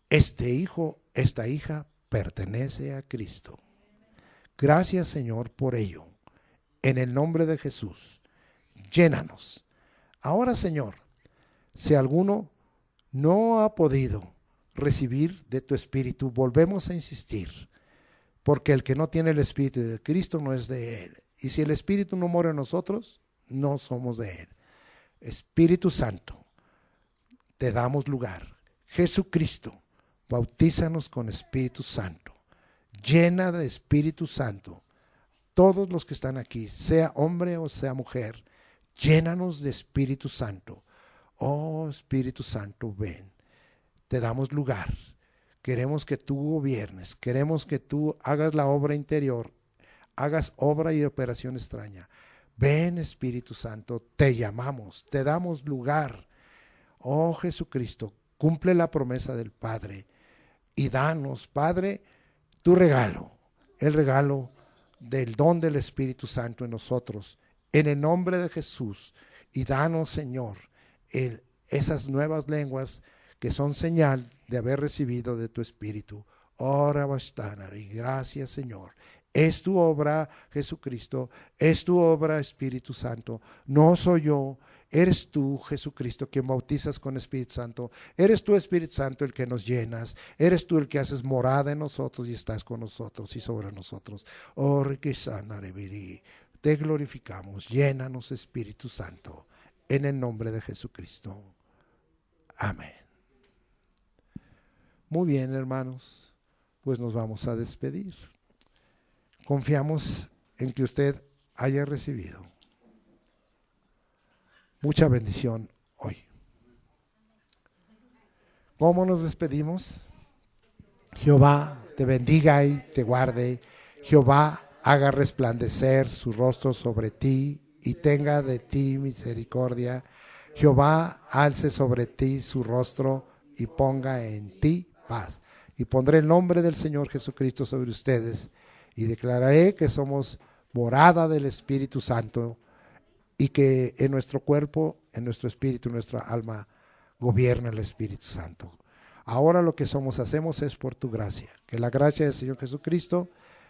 Este hijo, esta hija pertenece a Cristo. Gracias, Señor, por ello. En el nombre de Jesús, llénanos. Ahora, Señor, si alguno no ha podido recibir de tu Espíritu, volvemos a insistir, porque el que no tiene el Espíritu de Cristo no es de Él. Y si el Espíritu no mora en nosotros, no somos de Él. Espíritu Santo, te damos lugar. Jesucristo, bautízanos con Espíritu Santo. Llena de Espíritu Santo todos los que están aquí, sea hombre o sea mujer, llénanos de Espíritu Santo. Oh Espíritu Santo, ven, te damos lugar. Queremos que tú gobiernes, queremos que tú hagas la obra interior, hagas obra y operación extraña. Ven, Espíritu Santo, te llamamos, te damos lugar. Oh Jesucristo, cumple la promesa del Padre y danos, Padre, tu regalo, el regalo del don del Espíritu Santo en nosotros, en el nombre de Jesús. Y danos, Señor, esas nuevas lenguas que son señal de haber recibido de tu Espíritu. Ora bastana, y gracias, Señor. Es tu obra, Jesucristo, es tu obra, Espíritu Santo. No soy yo, eres tú, Jesucristo, quien bautizas con Espíritu Santo. Eres tú, Espíritu Santo, el que nos llenas. Eres tú el que haces morada en nosotros y estás con nosotros y sobre nosotros. Oh, te glorificamos. Llénanos, Espíritu Santo, en el nombre de Jesucristo. Amén. Muy bien, hermanos, pues nos vamos a despedir. Confiamos en que usted haya recibido mucha bendición hoy. ¿Cómo nos despedimos? Jehová te bendiga y te guarde. Jehová haga resplandecer su rostro sobre ti y tenga de ti misericordia. Jehová alce sobre ti su rostro y ponga en ti paz. Y pondré el nombre del Señor Jesucristo sobre ustedes y declararé que somos morada del Espíritu Santo y que en nuestro cuerpo, en nuestro espíritu, en nuestra alma, gobierna el Espíritu Santo. Ahora lo que hacemos es por tu gracia. Que la gracia del Señor Jesucristo,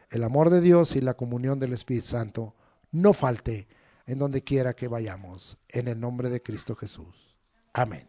el amor de Dios y la comunión del Espíritu Santo no falte en donde quiera que vayamos. En el nombre de Cristo Jesús. Amén.